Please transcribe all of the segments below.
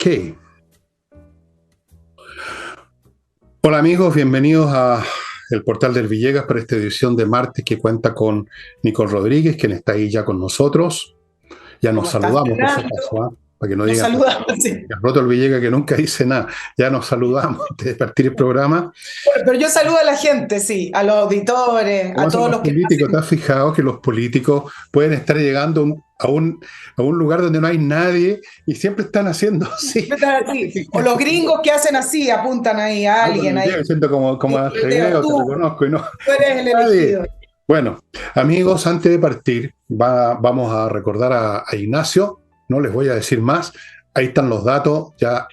Ok. Hola amigos, bienvenidos a el Portal del Villegas para esta edición de martes que cuenta con Nicole Rodríguez, quien está ahí ya con nosotros. Ya nos ¿Cómo estás, saludamos por si Fernando? acaso, ¿ah? Para que no Nos digan saludamos, sí. que has roto el Villegas que nunca dice nada. Ya nos saludamos antes de partir el programa. Bueno, pero yo saludo a la gente, sí, a los auditores, ¿Cómo a son todos los los que políticos? ¿Te pasen. has fijado que los políticos pueden estar llegando a un lugar donde no hay nadie y siempre están haciendo así? Así. O los gringos que hacen así, apuntan ahí a Con alguien el ahí. dedo, siento como Y te el dedo, veo, te tú reconozco y no, eres el nadie. elegido. Bueno, amigos, antes de partir, vamos a recordar a Ignacio, no les voy a decir más, ahí están los datos, ya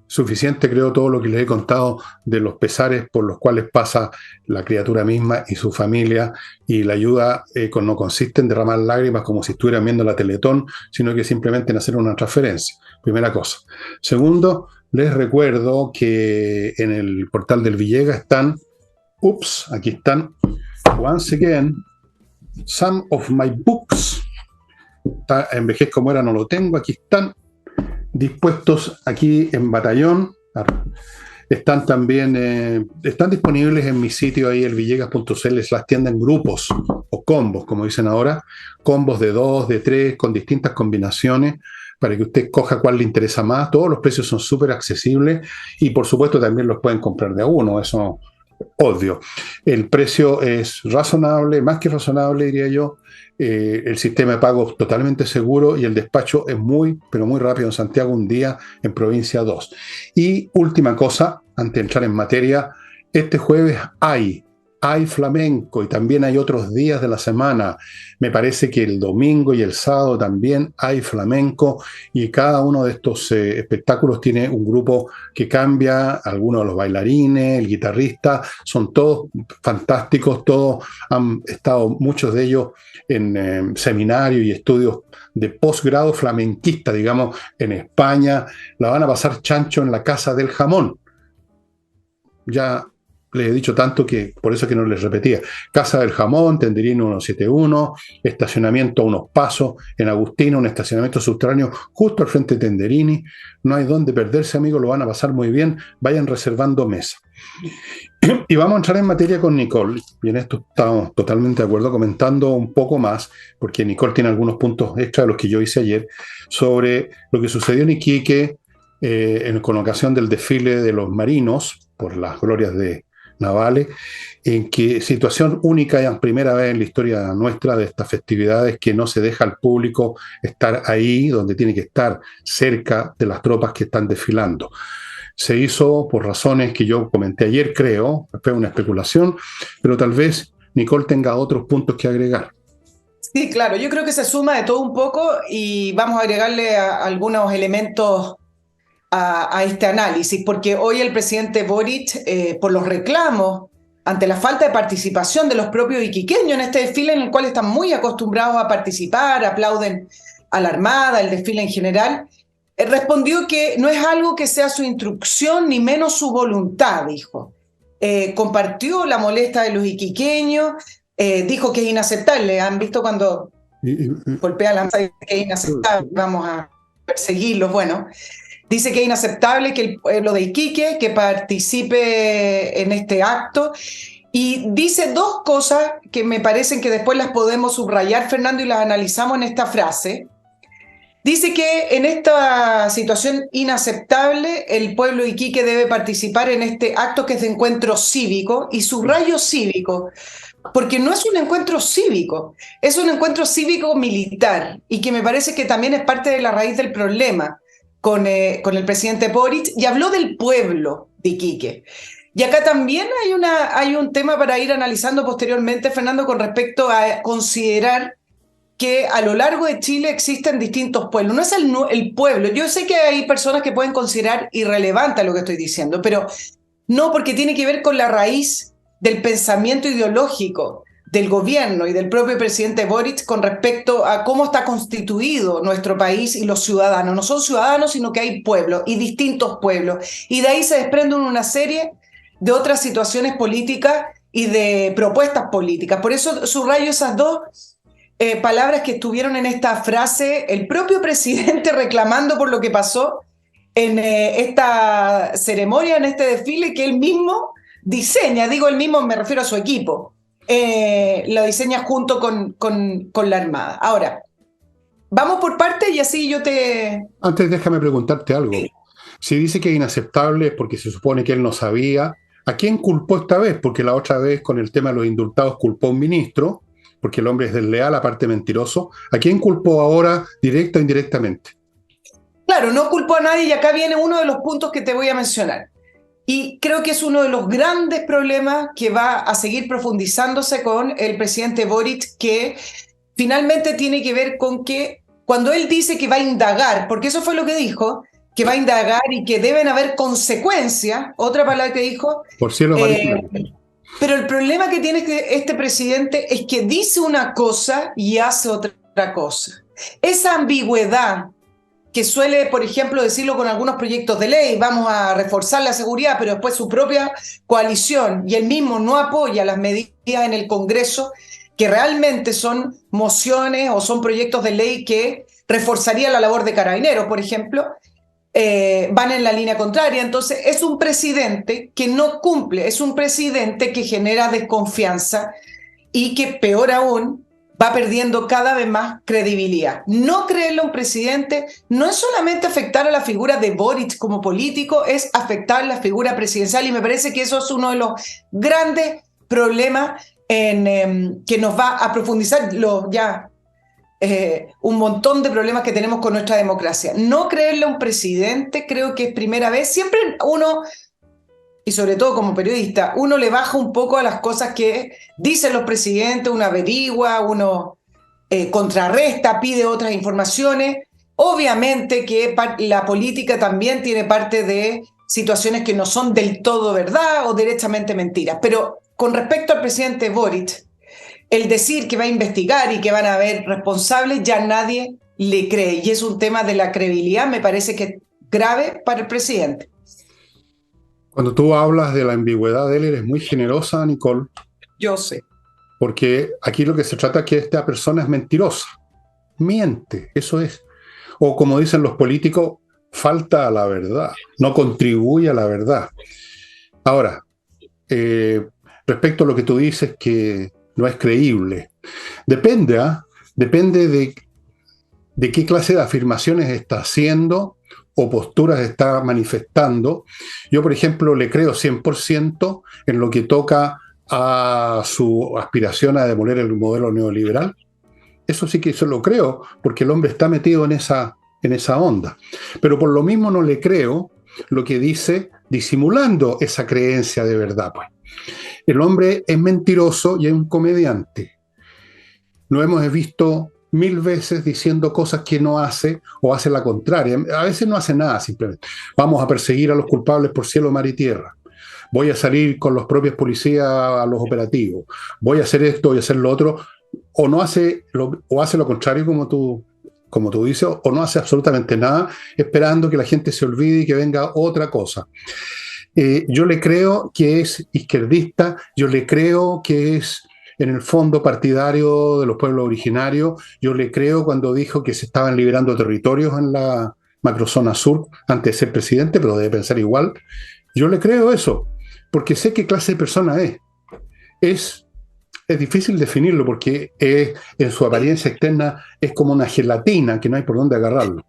suficiente creo todo lo que les he contado de los pesares por los cuales pasa la criatura misma y su familia, y la ayuda no consiste en derramar lágrimas como si estuvieran viendo la Teletón, sino que simplemente en hacer una transferencia, primera cosa. Segundo, les recuerdo que en el portal del Villegas están, aquí están, once again, some of my books. Envejez como era, no lo tengo. Aquí están dispuestos aquí en batallón. Están también, están disponibles en mi sitio ahí, elvillegas.cl, las tiendas en grupos o combos, como dicen ahora, combos de 2, de 3, con distintas combinaciones, para que usted coja cuál le interesa más. Todos los precios son súper accesibles y por supuesto también los pueden comprar de a uno, eso obvio. El precio es razonable, más que razonable, diría yo. El sistema de pago es totalmente seguro y el despacho es muy, pero muy rápido en Santiago, un día, en provincia 2. Y última cosa, antes de entrar en materia, este jueves hay flamenco y también hay otros días de la semana. Me parece que el domingo y el sábado también hay flamenco y cada uno de estos espectáculos tiene un grupo que cambia, algunos de los bailarines, el guitarrista, son todos fantásticos, todos han estado, muchos de ellos, en seminarios y estudios de posgrado flamenquista, digamos, en España. La van a pasar chancho en la Casa del Jamón. Ya les he dicho tanto que por eso que no les repetía. Casa del Jamón, Tenderino 171, estacionamiento a unos pasos, en Agustina, un estacionamiento subterráneo justo al frente de Tenderini. No hay dónde perderse, amigos, lo van a pasar muy bien. Vayan reservando mesa. Y vamos a entrar en materia con Nicole, y en esto estamos totalmente de acuerdo, comentando un poco más, porque Nicole tiene algunos puntos extra de los que yo hice ayer, sobre lo que sucedió en Iquique con ocasión del desfile de los marinos por las glorias de navales, en que situación única y primera vez en la historia nuestra de estas festividades que no se deja al público estar ahí donde tiene que estar, cerca de las tropas que están desfilando. Se hizo por razones que yo comenté ayer, creo, fue una especulación, pero tal vez Nicole tenga otros puntos que agregar. Sí, claro, yo creo que se suma de todo un poco y vamos a agregarle algunos elementos a este análisis, porque hoy el presidente Boric, por los reclamos ante la falta de participación de los propios iquiqueños en este desfile en el cual están muy acostumbrados a participar, aplauden a la Armada, el desfile en general, respondió que no es algo que sea su instrucción ni menos su voluntad, dijo. Compartió la molestia de los iquiqueños, dijo que es inaceptable. ¿Han visto cuando Y, y, golpea la mesa? Que es inaceptable, vamos a perseguirlos. Bueno, dice que es inaceptable que el pueblo de Iquique que participe en este acto y dice dos cosas que me parecen que después las podemos subrayar, Fernando, y las analizamos en esta frase. Dice que en esta situación inaceptable el pueblo de Iquique debe participar en este acto que es de encuentro cívico y subrayo cívico, porque no es un encuentro cívico, es un encuentro cívico militar y que me parece que también es parte de la raíz del problema con el presidente Boric, y habló del pueblo de Iquique. Y acá también hay un tema para ir analizando posteriormente, Fernando, con respecto a considerar que a lo largo de Chile existen distintos pueblos. No es el pueblo. Yo sé que hay personas que pueden considerar irrelevante lo que estoy diciendo, pero no, porque tiene que ver con la raíz del pensamiento ideológico del gobierno y del propio presidente Boric con respecto a cómo está constituido nuestro país y los ciudadanos. No son ciudadanos, sino que hay pueblos y distintos pueblos. Y de ahí se desprenden una serie de otras situaciones políticas y de propuestas políticas. Por eso subrayo esas dos palabras que estuvieron en esta frase, el propio presidente reclamando por lo que pasó en esta ceremonia, en este desfile que él mismo diseña, digo él mismo, me refiero a su equipo, lo diseña junto con la Armada. Ahora, vamos por partes y así yo te... Antes déjame preguntarte algo. Sí. Si dice que es inaceptable es porque se supone que él no sabía, ¿a quién culpó esta vez? Porque la otra vez con el tema de los indultados culpó a un ministro, porque el hombre es desleal, aparte mentiroso. ¿A quién culpó ahora, directa o indirectamente? Claro, no culpo a nadie y acá viene uno de los puntos que te voy a mencionar. Y creo que es uno de los grandes problemas que va a seguir profundizándose con el presidente Boric, que finalmente tiene que ver con que cuando él dice que va a indagar, porque eso fue lo que dijo, que va a indagar y que deben haber consecuencias, otra palabra que dijo, Por cielo, mar y eh, tierra. pero el problema que tiene este presidente es que dice una cosa y hace otra cosa. Esa ambigüedad que suele, por ejemplo, decirlo con algunos proyectos de ley, vamos a reforzar la seguridad, pero después su propia coalición y él mismo no apoya las medidas en el Congreso que realmente son mociones o son proyectos de ley que reforzarían la labor de carabineros, por ejemplo, van en la línea contraria. Entonces, es un presidente que no cumple, es un presidente que genera desconfianza y que, peor aún, va perdiendo cada vez más credibilidad. No creerle a un presidente no es solamente afectar a la figura de Boric como político, es afectar la figura presidencial y me parece que eso es uno de los grandes problemas que nos va a profundizar un montón de problemas que tenemos con nuestra democracia. No creerle a un presidente creo que es primera vez. Siempre uno, y sobre todo como periodista, uno le baja un poco a las cosas que dicen los presidentes, uno averigua, uno contrarresta, pide otras informaciones. Obviamente que la política también tiene parte de situaciones que no son del todo verdad o derechamente mentiras. Pero con respecto al presidente Boric, el decir que va a investigar y que van a haber responsables, ya nadie le cree. Y es un tema de la credibilidad, me parece que es grave para el presidente. Cuando tú hablas de la ambigüedad de él, eres muy generosa, Nicole, Yo sé. porque aquí lo que se trata es que esta persona es mentirosa. Miente, eso es. O como dicen los políticos, falta a la verdad, no contribuye a la verdad. Ahora, respecto a lo que tú dices que no es creíble, depende, ¿ah? Depende de qué clase de afirmaciones está haciendo o posturas está manifestando. Yo, por ejemplo, le creo 100% en lo que toca a su aspiración a demoler el modelo neoliberal. Eso sí que eso lo creo, porque el hombre está metido en esa onda. Pero por lo mismo no le creo lo que dice disimulando esa creencia de verdad. Pues. El hombre es mentiroso y es un comediante. Lo hemos visto 1000 veces diciendo cosas que no hace o hace la contraria. A veces no hace nada simplemente. Vamos a perseguir a los culpables por cielo, mar y tierra. Voy a salir con los propios policías a los operativos. Voy a hacer esto, voy a hacer lo otro. O no hace o hace lo contrario como tú dices, o no hace absolutamente nada, esperando que la gente se olvide y que venga otra cosa. Yo le creo que es izquierdista, yo le creo que es en el fondo partidario de los pueblos originarios, yo le creo cuando dijo que se estaban liberando territorios en la macrozona sur antes de ser presidente, pero debe pensar igual. Yo le creo eso, porque sé qué clase de persona es. Es difícil definirlo porque en su apariencia externa es como una gelatina que no hay por dónde agarrarlo.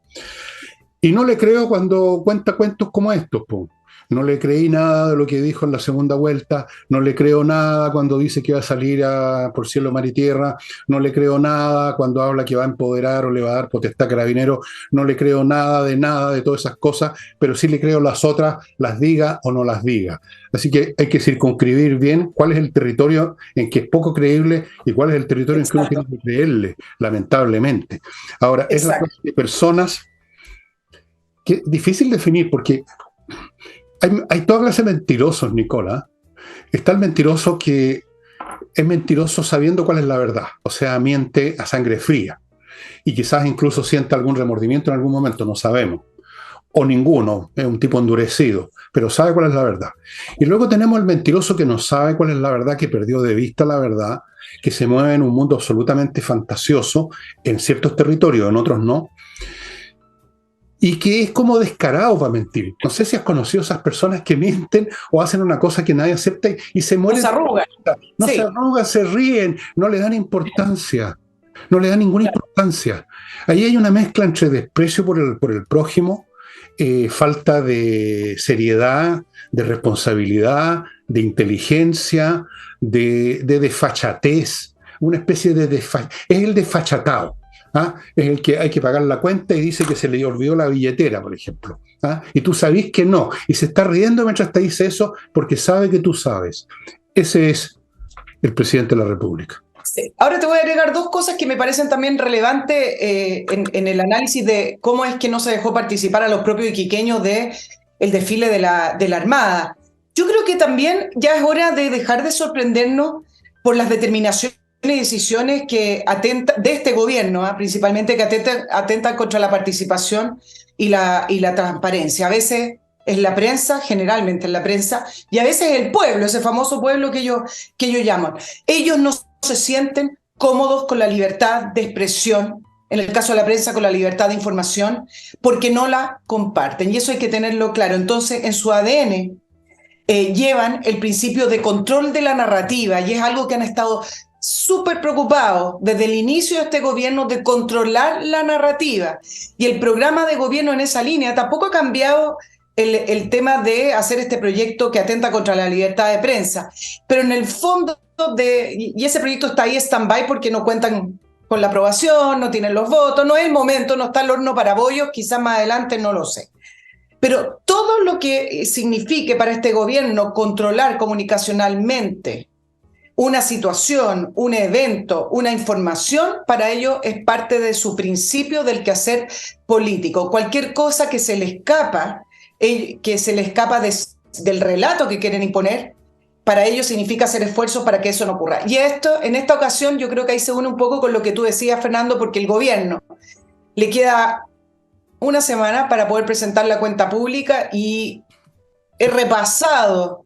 Y no le creo cuando cuenta cuentos como estos. Po. No le creí nada de lo que dijo en la segunda vuelta, no le creo nada cuando dice que va a salir por cielo, mar y tierra, no le creo nada cuando habla que va a empoderar o le va a dar potestad a Carabineros, no le creo nada de todas esas cosas, pero sí le creo las otras, las diga o no las diga. Así que hay que circunscribir bien cuál es el territorio en que es poco creíble y cuál es el territorio en que uno tiene que creerle, lamentablemente. Ahora, es la clase de personas que es difícil definir porque hay toda clase de mentirosos, Nicola. Está el mentiroso que es mentiroso sabiendo cuál es la verdad, o sea, miente a sangre fría y quizás incluso sienta algún remordimiento en algún momento, no sabemos. O ninguno, es un tipo endurecido, pero sabe cuál es la verdad. Y luego tenemos el mentiroso que no sabe cuál es la verdad, que perdió de vista la verdad, que se mueve en un mundo absolutamente fantasioso en ciertos territorios, en otros no. y que es como descarado para mentir. No sé si has conocido esas personas que mienten o hacen una cosa que nadie acepta y se No mueren. se arrugan. No se Sí. arrugan, se ríen, no le dan importancia, no le dan ninguna importancia. Ahí hay una mezcla entre desprecio por el prójimo, falta de seriedad, de responsabilidad, de inteligencia, de desfachatez, una especie de es el desfachatado. ¿Ah? Es el que hay que pagar la cuenta y dice que se le olvidó la billetera, por ejemplo. ¿Ah? Y tú sabes que no. Y se está riendo mientras te dice eso porque sabe que tú sabes. Ese es el presidente de la República. Sí. Ahora te voy a agregar dos cosas que me parecen también relevantes en el análisis de cómo es que no se dejó participar a los propios iquiqueños del desfile de la Armada. Yo creo que también ya es hora de dejar de sorprendernos por las determinaciones y decisiones que de este gobierno, principalmente que atentan contra la participación y la transparencia. A veces es la prensa, generalmente es la prensa, y a veces es el pueblo, ese famoso pueblo que ellos llaman. Ellos no se sienten cómodos con la libertad de expresión, en el caso de la prensa con la libertad de información, porque no la comparten. Y eso hay que tenerlo claro. Entonces, en su ADN llevan el principio de control de la narrativa y es algo que han estado súper preocupados desde el inicio de este gobierno de controlar la narrativa. Y el programa de gobierno en esa línea tampoco ha cambiado el tema de hacer este proyecto que atenta contra la libertad de prensa. Pero en el fondo, y ese proyecto está ahí stand-by porque no cuentan con la aprobación, no tienen los votos, no es el momento, no está el horno para bollos, quizás más adelante, no lo sé. Pero todo lo que signifique para este gobierno controlar comunicacionalmente una situación, un evento, una información, para ello es parte de su principio del quehacer político. Cualquier cosa que se le escapa del relato que quieren imponer, para ello significa hacer esfuerzos para que eso no ocurra. Y esto, en esta ocasión, yo creo que ahí se une un poco con lo que tú decías, Fernando, porque el gobierno le queda una semana para poder presentar la cuenta pública y he repasado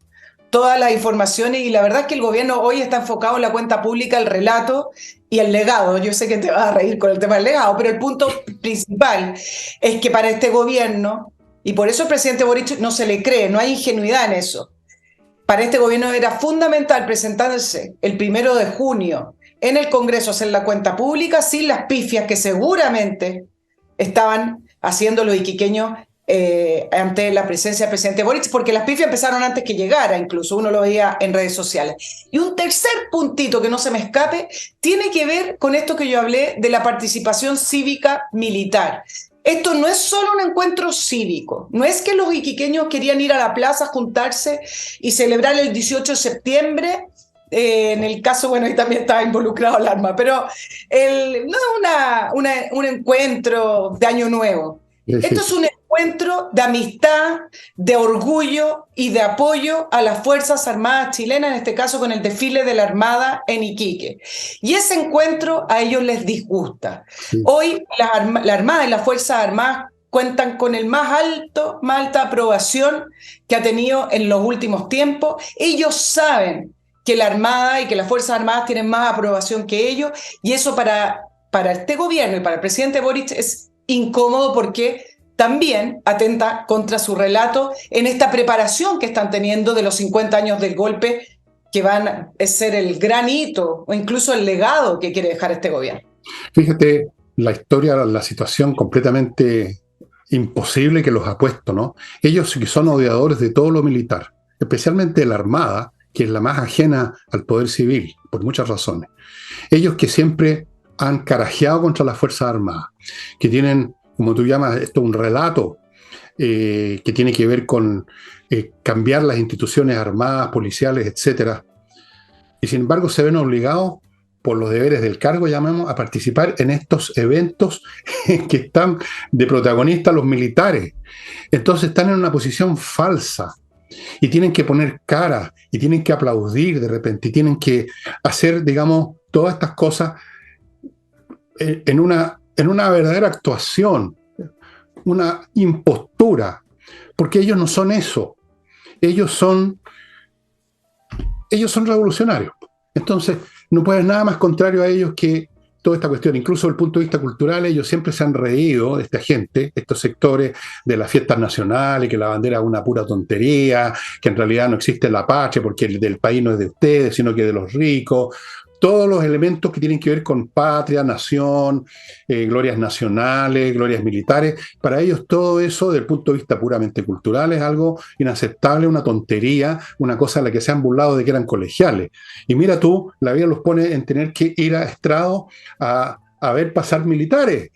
todas las informaciones y la verdad es que el gobierno hoy está enfocado en la cuenta pública, el relato y el legado. Yo sé que te vas a reír con el tema del legado, pero el punto principal es que para este gobierno, y por eso el presidente Boric no se le cree, no hay ingenuidad en eso, para este gobierno era fundamental presentarse el 1 de junio en el Congreso, hacer la cuenta pública sin las pifias que seguramente estaban haciendo los iquiqueños ante la presencia del presidente Boric, porque las pifias empezaron antes que llegara, incluso uno lo veía en redes sociales. Y un tercer puntito que no se me escape tiene que ver con esto que yo hablé de la participación cívica militar. Esto no es solo un encuentro cívico, no es que los iquiqueños querían ir a la plaza, juntarse y celebrar el 18 de septiembre, en el caso, bueno, ahí también estaba involucrado el arma, pero no es un encuentro de Año Nuevo. Sí, Esto sí. es un encuentro de amistad, de orgullo y de apoyo a las Fuerzas Armadas chilenas, en este caso con el desfile de la Armada en Iquique. Y ese encuentro a ellos les disgusta. Sí. Hoy la Armada y las Fuerzas Armadas cuentan con el más alta aprobación que ha tenido en los últimos tiempos. Ellos saben que la Armada y que las Fuerzas Armadas tienen más aprobación que ellos, y eso para este gobierno y para el presidente Boric es incómodo porque también atenta contra su relato en esta preparación que están teniendo de los 50 años del golpe, que van a ser el gran hito o incluso el legado que quiere dejar este gobierno. Fíjate la historia, la situación completamente imposible que los ha puesto, ¿no? Ellos que son odiadores de todo lo militar, especialmente de la Armada, que es la más ajena al poder civil, por muchas razones. Ellos que siempre han carajeado contra las Fuerzas Armadas, que tienen, como tú llamas esto, un relato que tiene que ver con cambiar las instituciones armadas, policiales, etcétera. Y sin embargo se ven obligados por los deberes del cargo, llamamos, a participar en estos eventos que están de protagonistas los militares. Entonces están en una posición falsa y tienen que poner cara y tienen que aplaudir de repente y tienen que hacer, digamos, todas estas cosas en una verdadera actuación, una impostura, porque ellos no son eso, ellos son revolucionarios. Entonces, no puede haber nada más contrario a ellos que toda esta cuestión, incluso desde el punto de vista cultural, ellos siempre se han reído de esta gente, estos sectores de las fiestas nacionales, que la bandera es una pura tontería, que en realidad no existe la patria porque el del país no es de ustedes, sino que de los ricos. Todos los elementos que tienen que ver con patria, nación, glorias nacionales, glorias militares, para ellos todo eso, desde el punto de vista puramente cultural, es algo inaceptable, una tontería, una cosa a la que se han burlado de que eran colegiales. Y mira tú, la vida los pone en tener que ir a estrado a ver pasar militares.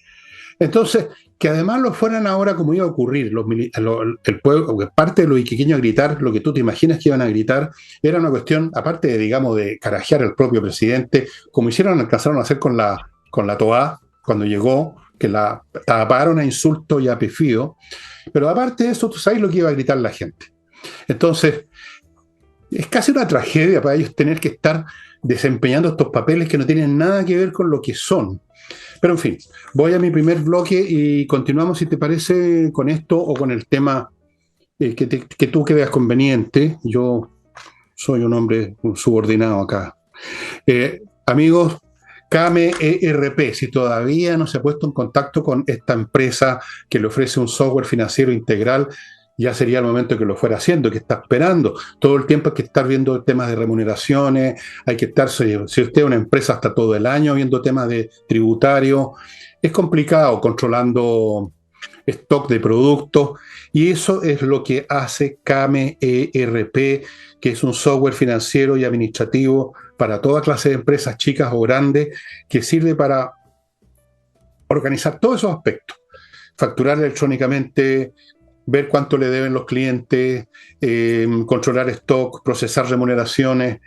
Entonces, que además lo fueran ahora como iba a ocurrir, el pueblo, parte de los iquiqueños a gritar, lo que tú te imaginas que iban a gritar, era una cuestión, aparte de, digamos, de carajear al propio presidente, como alcanzaron a hacer con la Toa, cuando llegó, que la taparon a insultos y a pifío, pero aparte de eso, tú sabes lo que iba a gritar la gente. Entonces, es casi una tragedia para ellos tener que estar desempeñando estos papeles que no tienen nada que ver con lo que son. Pero en fin, voy a mi primer bloque y continuamos, si te parece, con esto o con el tema que tú creas conveniente. Yo soy un hombre subordinado acá. Amigos, Kame ERP, si todavía no se ha puesto en contacto con esta empresa que le ofrece un software financiero integral, ya sería el momento que lo fuera haciendo, que está esperando. Todo el tiempo hay que estar viendo temas de remuneraciones, hay que estar, si usted es una empresa, hasta todo el año viendo temas de tributario. Es complicado controlando stock de productos y eso es lo que hace Kame ERP, que es un software financiero y administrativo para toda clase de empresas, chicas o grandes, que sirve para organizar todos esos aspectos. Facturar electrónicamente, ver cuánto le deben los clientes, controlar stock, procesar remuneraciones,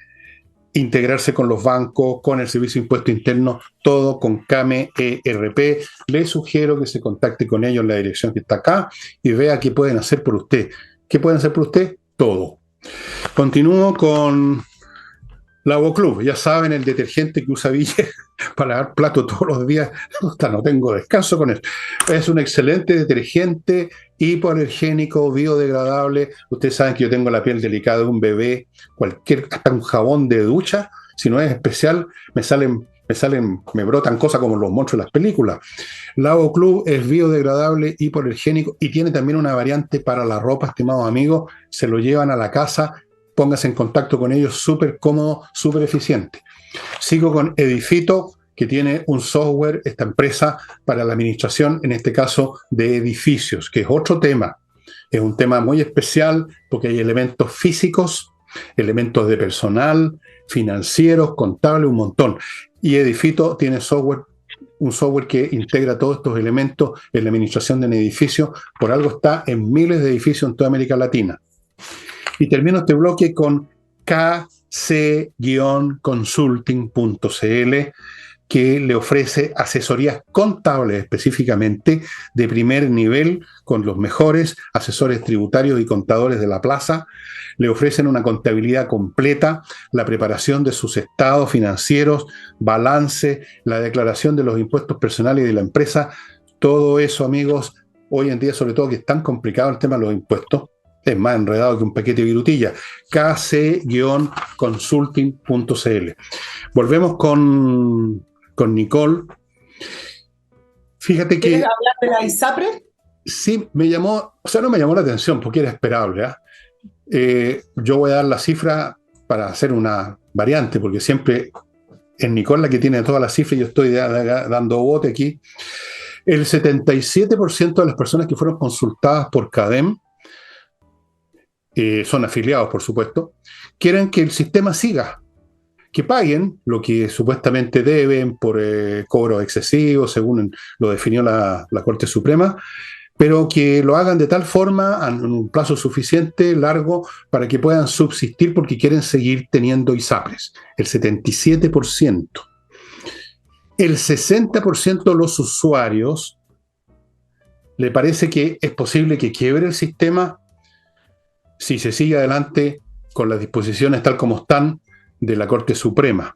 integrarse con los bancos, con el Servicio de Impuesto Interno, todo con Kame ERP. Les sugiero que se contacte con ellos en la dirección que está acá y vea qué pueden hacer por usted. ¿Qué pueden hacer por usted? Todo. Continúo con Lavo Club. Ya saben, el detergente que usa Ville para lavar platos todos los días. No tengo descanso con él. Es un excelente detergente hipoalergénico, biodegradable. Ustedes saben que yo tengo la piel delicada de un bebé. Hasta un jabón de ducha, si no es especial, me brotan cosas como los monstruos de las películas. Lavo Club es biodegradable, hipoalergénico y tiene también una variante para la ropa, estimados amigos. Se lo llevan a la casa. Póngase en contacto con ellos, súper cómodo, súper eficiente. Sigo con Edifito, que tiene un software, esta empresa, para la administración, en este caso, de edificios, que es otro tema. Es un tema muy especial porque hay elementos físicos, elementos de personal, financieros, contables, un montón. Y Edifito tiene un software que integra todos estos elementos en la administración de un edificio. Por algo está en miles de edificios en toda América Latina. Y termino este bloque con kc-consulting.cl, que le ofrece asesorías contables específicamente de primer nivel con los mejores asesores tributarios y contadores de la plaza. Le ofrecen una contabilidad completa, la preparación de sus estados financieros, balance, la declaración de los impuestos personales de la empresa. Todo eso, amigos, hoy en día, sobre todo que es tan complicado el tema de los impuestos, es más enredado que un paquete de virutilla. kc-consulting.cl. Volvemos con Nicole. Fíjate que... ¿Quieres hablar de la ISAPRE? Sí, no me llamó la atención porque era esperable. Yo voy a dar la cifra para hacer una variante, porque siempre es Nicole la que tiene todas las cifras y yo estoy dando bote aquí. El 77% de las personas que fueron consultadas por CADEM, son afiliados, por supuesto, quieren que el sistema siga, que paguen lo que supuestamente deben por cobros excesivos, según lo definió la Corte Suprema, pero que lo hagan de tal forma, en un plazo suficiente, largo, para que puedan subsistir porque quieren seguir teniendo ISAPRES, el 77%. El 60% de los usuarios le parece que es posible que quiebre el sistema si se sigue adelante con las disposiciones tal como están de la Corte Suprema.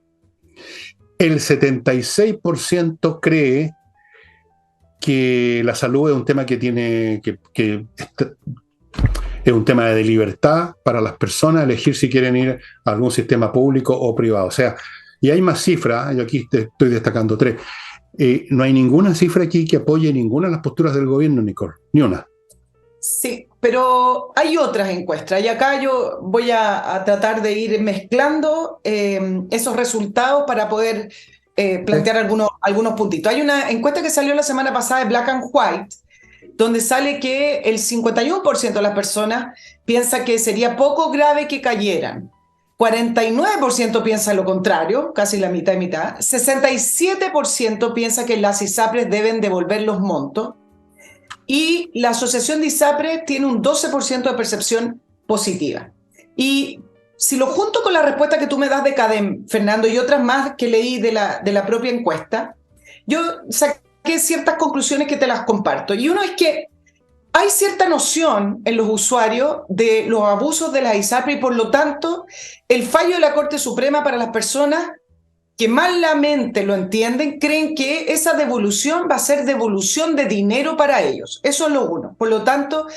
El 76% cree que la salud es un tema que es un tema de libertad para las personas elegir si quieren ir a algún sistema público o privado. O sea, Y hay más cifras, yo aquí te estoy destacando tres. No hay ninguna cifra aquí que apoye ninguna de las posturas del gobierno, Nicole, ni una. Sí, pero hay otras encuestas y acá yo voy a tratar de ir mezclando esos resultados para poder ¿Eh? plantear algunos puntitos. Hay una encuesta que salió la semana pasada de Black and White, donde sale que el 51% de las personas piensa que sería poco grave que cayeran. 49% piensa lo contrario, casi la mitad y mitad. 67% piensa que las ISAPRES deben devolver los montos. Y la asociación de ISAPRE tiene un 12% de percepción positiva. Y si lo junto con la respuesta que tú me das de CADEM, Fernando, y otras más que leí de la propia encuesta, yo saqué ciertas conclusiones que te las comparto. Y uno es que hay cierta noción en los usuarios de los abusos de la ISAPRE y por lo tanto el fallo de la Corte Suprema para las personas que malamente lo entienden, creen que esa devolución va a ser devolución de dinero para ellos. Eso es lo uno. Por lo tanto,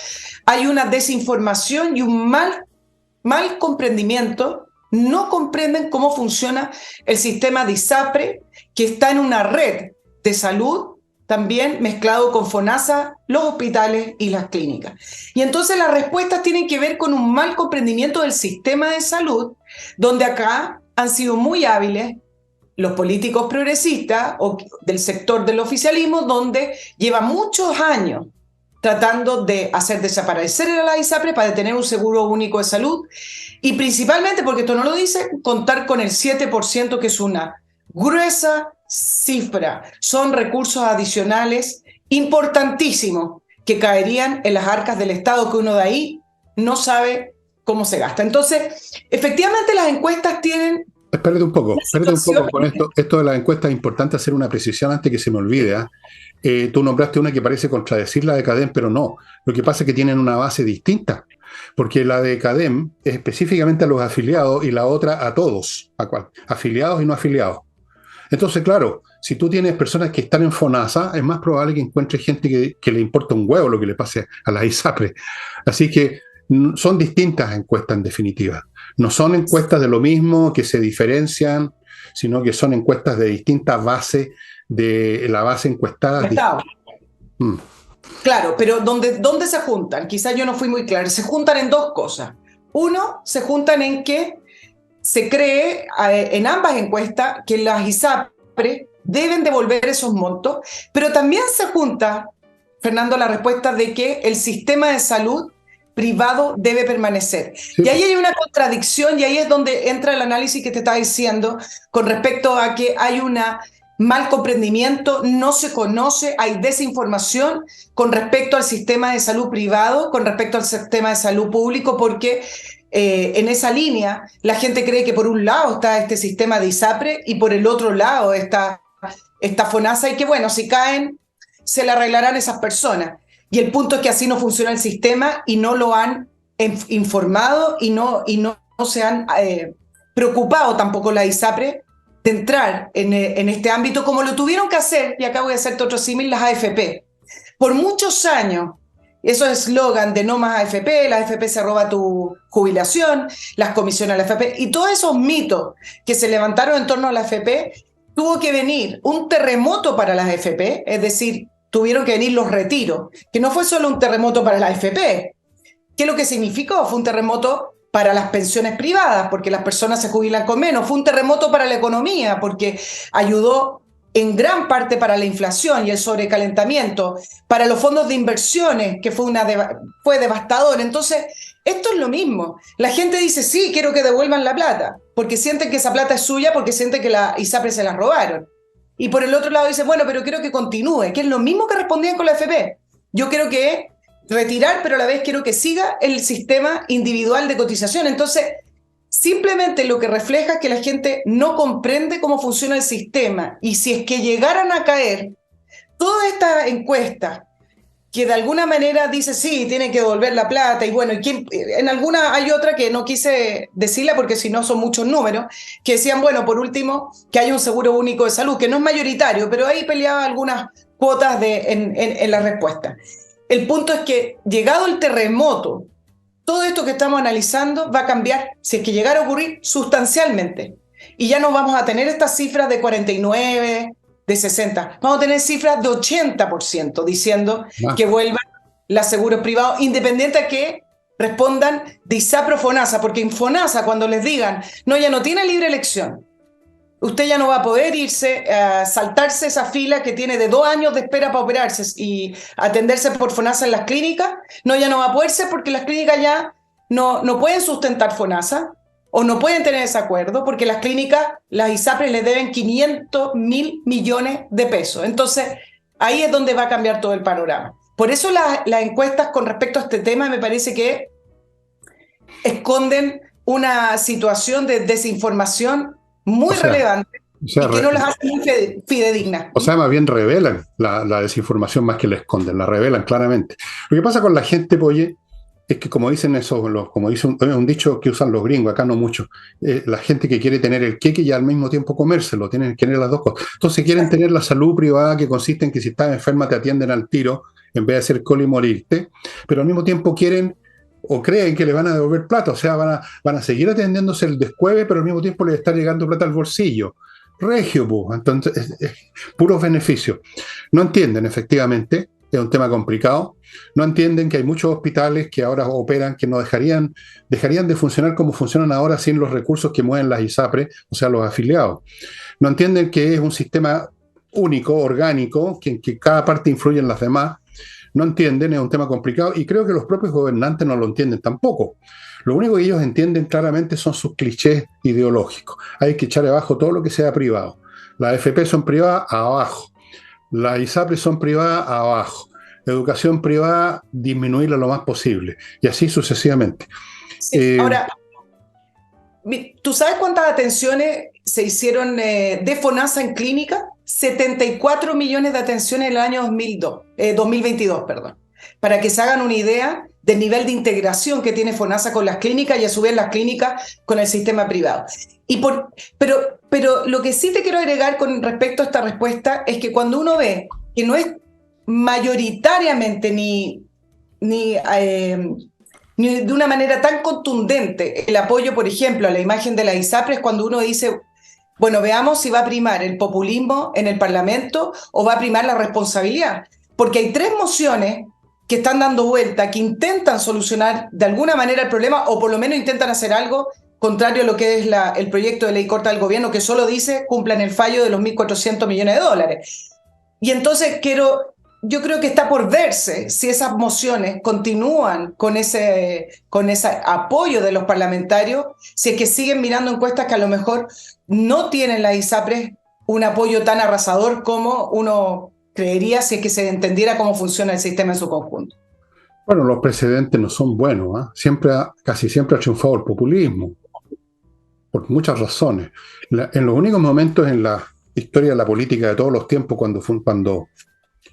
hay una desinformación y un mal comprendimiento. No comprenden cómo funciona el sistema de ISAPRE, que está en una red de salud, también mezclado con FONASA, los hospitales y las clínicas. Y entonces las respuestas tienen que ver con un mal comprendimiento del sistema de salud, donde acá han sido muy hábiles los políticos progresistas o del sector del oficialismo, donde lleva muchos años tratando de hacer desaparecer a la ISAPRE para tener un seguro único de salud y principalmente, porque esto no lo dice, contar con el 7%, que es una gruesa cifra. Son recursos adicionales importantísimos que caerían en las arcas del Estado, que uno de ahí no sabe cómo se gasta. Entonces, efectivamente las encuestas tienen... Espérate un poco con esto. Esto de las encuestas es importante hacer una precisión antes que se me olvide. Tú nombraste una que parece contradecir la de CADEM, pero no. Lo que pasa es que tienen una base distinta, porque la de CADEM es específicamente a los afiliados y la otra a todos, afiliados y no afiliados. Entonces, claro, si tú tienes personas que están en FONASA, es más probable que encuentres gente que le importa un huevo lo que le pase a las ISAPRE. Así que son distintas encuestas en definitiva. No son encuestas de lo mismo que se diferencian, sino que son encuestas de distintas bases, de la base encuestada. Claro, pero ¿dónde se juntan? Quizás yo no fui muy claro. Se juntan en dos cosas. Uno, se juntan en que se cree en ambas encuestas que las ISAPRE deben devolver esos montos, pero también se junta, Fernando, la respuesta de que el sistema de salud privado debe permanecer. Sí. Y ahí hay una contradicción y ahí es donde entra el análisis que te estaba diciendo con respecto a que hay una mal comprendimiento, no se conoce, hay desinformación con respecto al sistema de salud privado, con respecto al sistema de salud público, porque en esa línea la gente cree que por un lado está este sistema de ISAPRE y por el otro lado está FONASA y que bueno, si caen se le arreglarán esas personas. Y el punto es que así no funciona el sistema y no lo han informado y no se han preocupado tampoco la ISAPRE de entrar en este ámbito como lo tuvieron que hacer, y acá voy a hacerte otro símil, las AFP. Por muchos años, eso es eslogan de no más AFP, la AFP se roba tu jubilación, las comisiones a la AFP, y todos esos mitos que se levantaron en torno a la AFP, tuvo que venir un terremoto para las AFP, es decir, tuvieron que venir los retiros, que no fue solo un terremoto para la AFP. ¿Qué es lo que significó? Fue un terremoto para las pensiones privadas, porque las personas se jubilan con menos. Fue un terremoto para la economía, porque ayudó en gran parte para la inflación y el sobrecalentamiento, para los fondos de inversiones, que fue devastador. Entonces, esto es lo mismo. La gente dice, sí, quiero que devuelvan la plata, porque sienten que esa plata es suya, porque sienten que la ISAPRE se la robaron. Y por el otro lado dice, bueno, pero quiero que continúe, que es lo mismo que respondían con la AFP. Yo quiero que retirar, pero a la vez quiero que siga el sistema individual de cotización. Entonces, simplemente lo que refleja es que la gente no comprende cómo funciona el sistema. Y si es que llegaran a caer toda esta encuesta, que de alguna manera dice, sí, tienen que devolver la plata, y bueno, en alguna hay otra que no quise decirla porque si no son muchos números, que decían, bueno, por último, que hay un seguro único de salud, que no es mayoritario, pero ahí peleaba algunas cuotas en la respuesta. El punto es que, llegado el terremoto, todo esto que estamos analizando va a cambiar, si es que llegara a ocurrir, sustancialmente. y ya no vamos a tener estas cifras de 49, de 60. Vamos a tener cifras de 80% diciendo que vuelvan los seguros privados, independiente de que respondan de ISAPRE o FONASA, porque en FONASA cuando les digan, no, ya no tiene libre elección, usted ya no va a poder irse a saltarse esa fila que tiene de 2 años de espera para operarse y atenderse por FONASA en las clínicas, no, ya no va a poder ser porque las clínicas ya no pueden sustentar FONASA o no pueden tener ese acuerdo porque las clínicas, las ISAPRES les deben 500.000 millones de pesos. Entonces, ahí es donde va a cambiar todo el panorama. Por eso las encuestas con respecto a este tema me parece que esconden una situación de desinformación muy relevante y que no las hace muy fidedignas. O sea, más bien revelan la desinformación más que la esconden, la revelan claramente. Lo que pasa con la gente, Poye, es que como dicen eso, como dice un dicho que usan los gringos, acá no mucho, la gente que quiere tener el queque y al mismo tiempo comérselo, tienen que tener las dos cosas. Entonces quieren tener la salud privada que consiste en que si estás enferma te atienden al tiro en vez de hacer cola y morirte, pero al mismo tiempo quieren o creen que le van a devolver plata, o sea, van a seguir atendiéndose el descueve, pero al mismo tiempo les está llegando plata al bolsillo. Regio, pues, entonces, puros beneficios. No entienden, efectivamente, es un tema complicado. No entienden que hay muchos hospitales que ahora operan que no dejarían de funcionar como funcionan ahora sin los recursos que mueven las ISAPRE, o sea, los afiliados. No entienden que es un sistema único, orgánico, que cada parte influye en las demás. No entienden, es un tema complicado y creo que los propios gobernantes no lo entienden tampoco. Lo único que ellos entienden claramente son sus clichés ideológicos. Hay que echar abajo todo lo que sea privado. Las AFP son privadas, abajo. Las ISAPRE son privadas, abajo. La educación privada, disminuirla lo más posible. Y así sucesivamente. Sí, ahora, ¿tú sabes cuántas atenciones se hicieron de FONASA en clínica? 74 millones de atenciones en el año 2022, perdón. Para que se hagan una idea del nivel de integración que tiene FONASA con las clínicas y a su vez las clínicas con el sistema privado. Pero lo que sí te quiero agregar con respecto a esta respuesta es que cuando uno ve que no es mayoritariamente ni de una manera tan contundente el apoyo, por ejemplo, a la imagen de la ISAPRES, cuando uno dice, bueno, veamos si va a primar el populismo en el Parlamento o va a primar la responsabilidad. Porque hay 3 mociones que están dando vuelta, que intentan solucionar de alguna manera el problema o por lo menos intentan hacer algo contrario a lo que es el proyecto de ley corta del gobierno, que solo dice cumplan el fallo de los 1.400 millones de dólares. Y entonces yo creo que está por verse si esas mociones continúan con ese apoyo de los parlamentarios, si es que siguen mirando encuestas que a lo mejor no tienen las ISAPRES un apoyo tan arrasador como uno creería si es que se entendiera cómo funciona el sistema en su conjunto. Bueno, los precedentes no son buenos, ¿eh? Casi siempre ha triunfado el populismo, por muchas razones. En los únicos momentos en la historia de la política de todos los tiempos cuando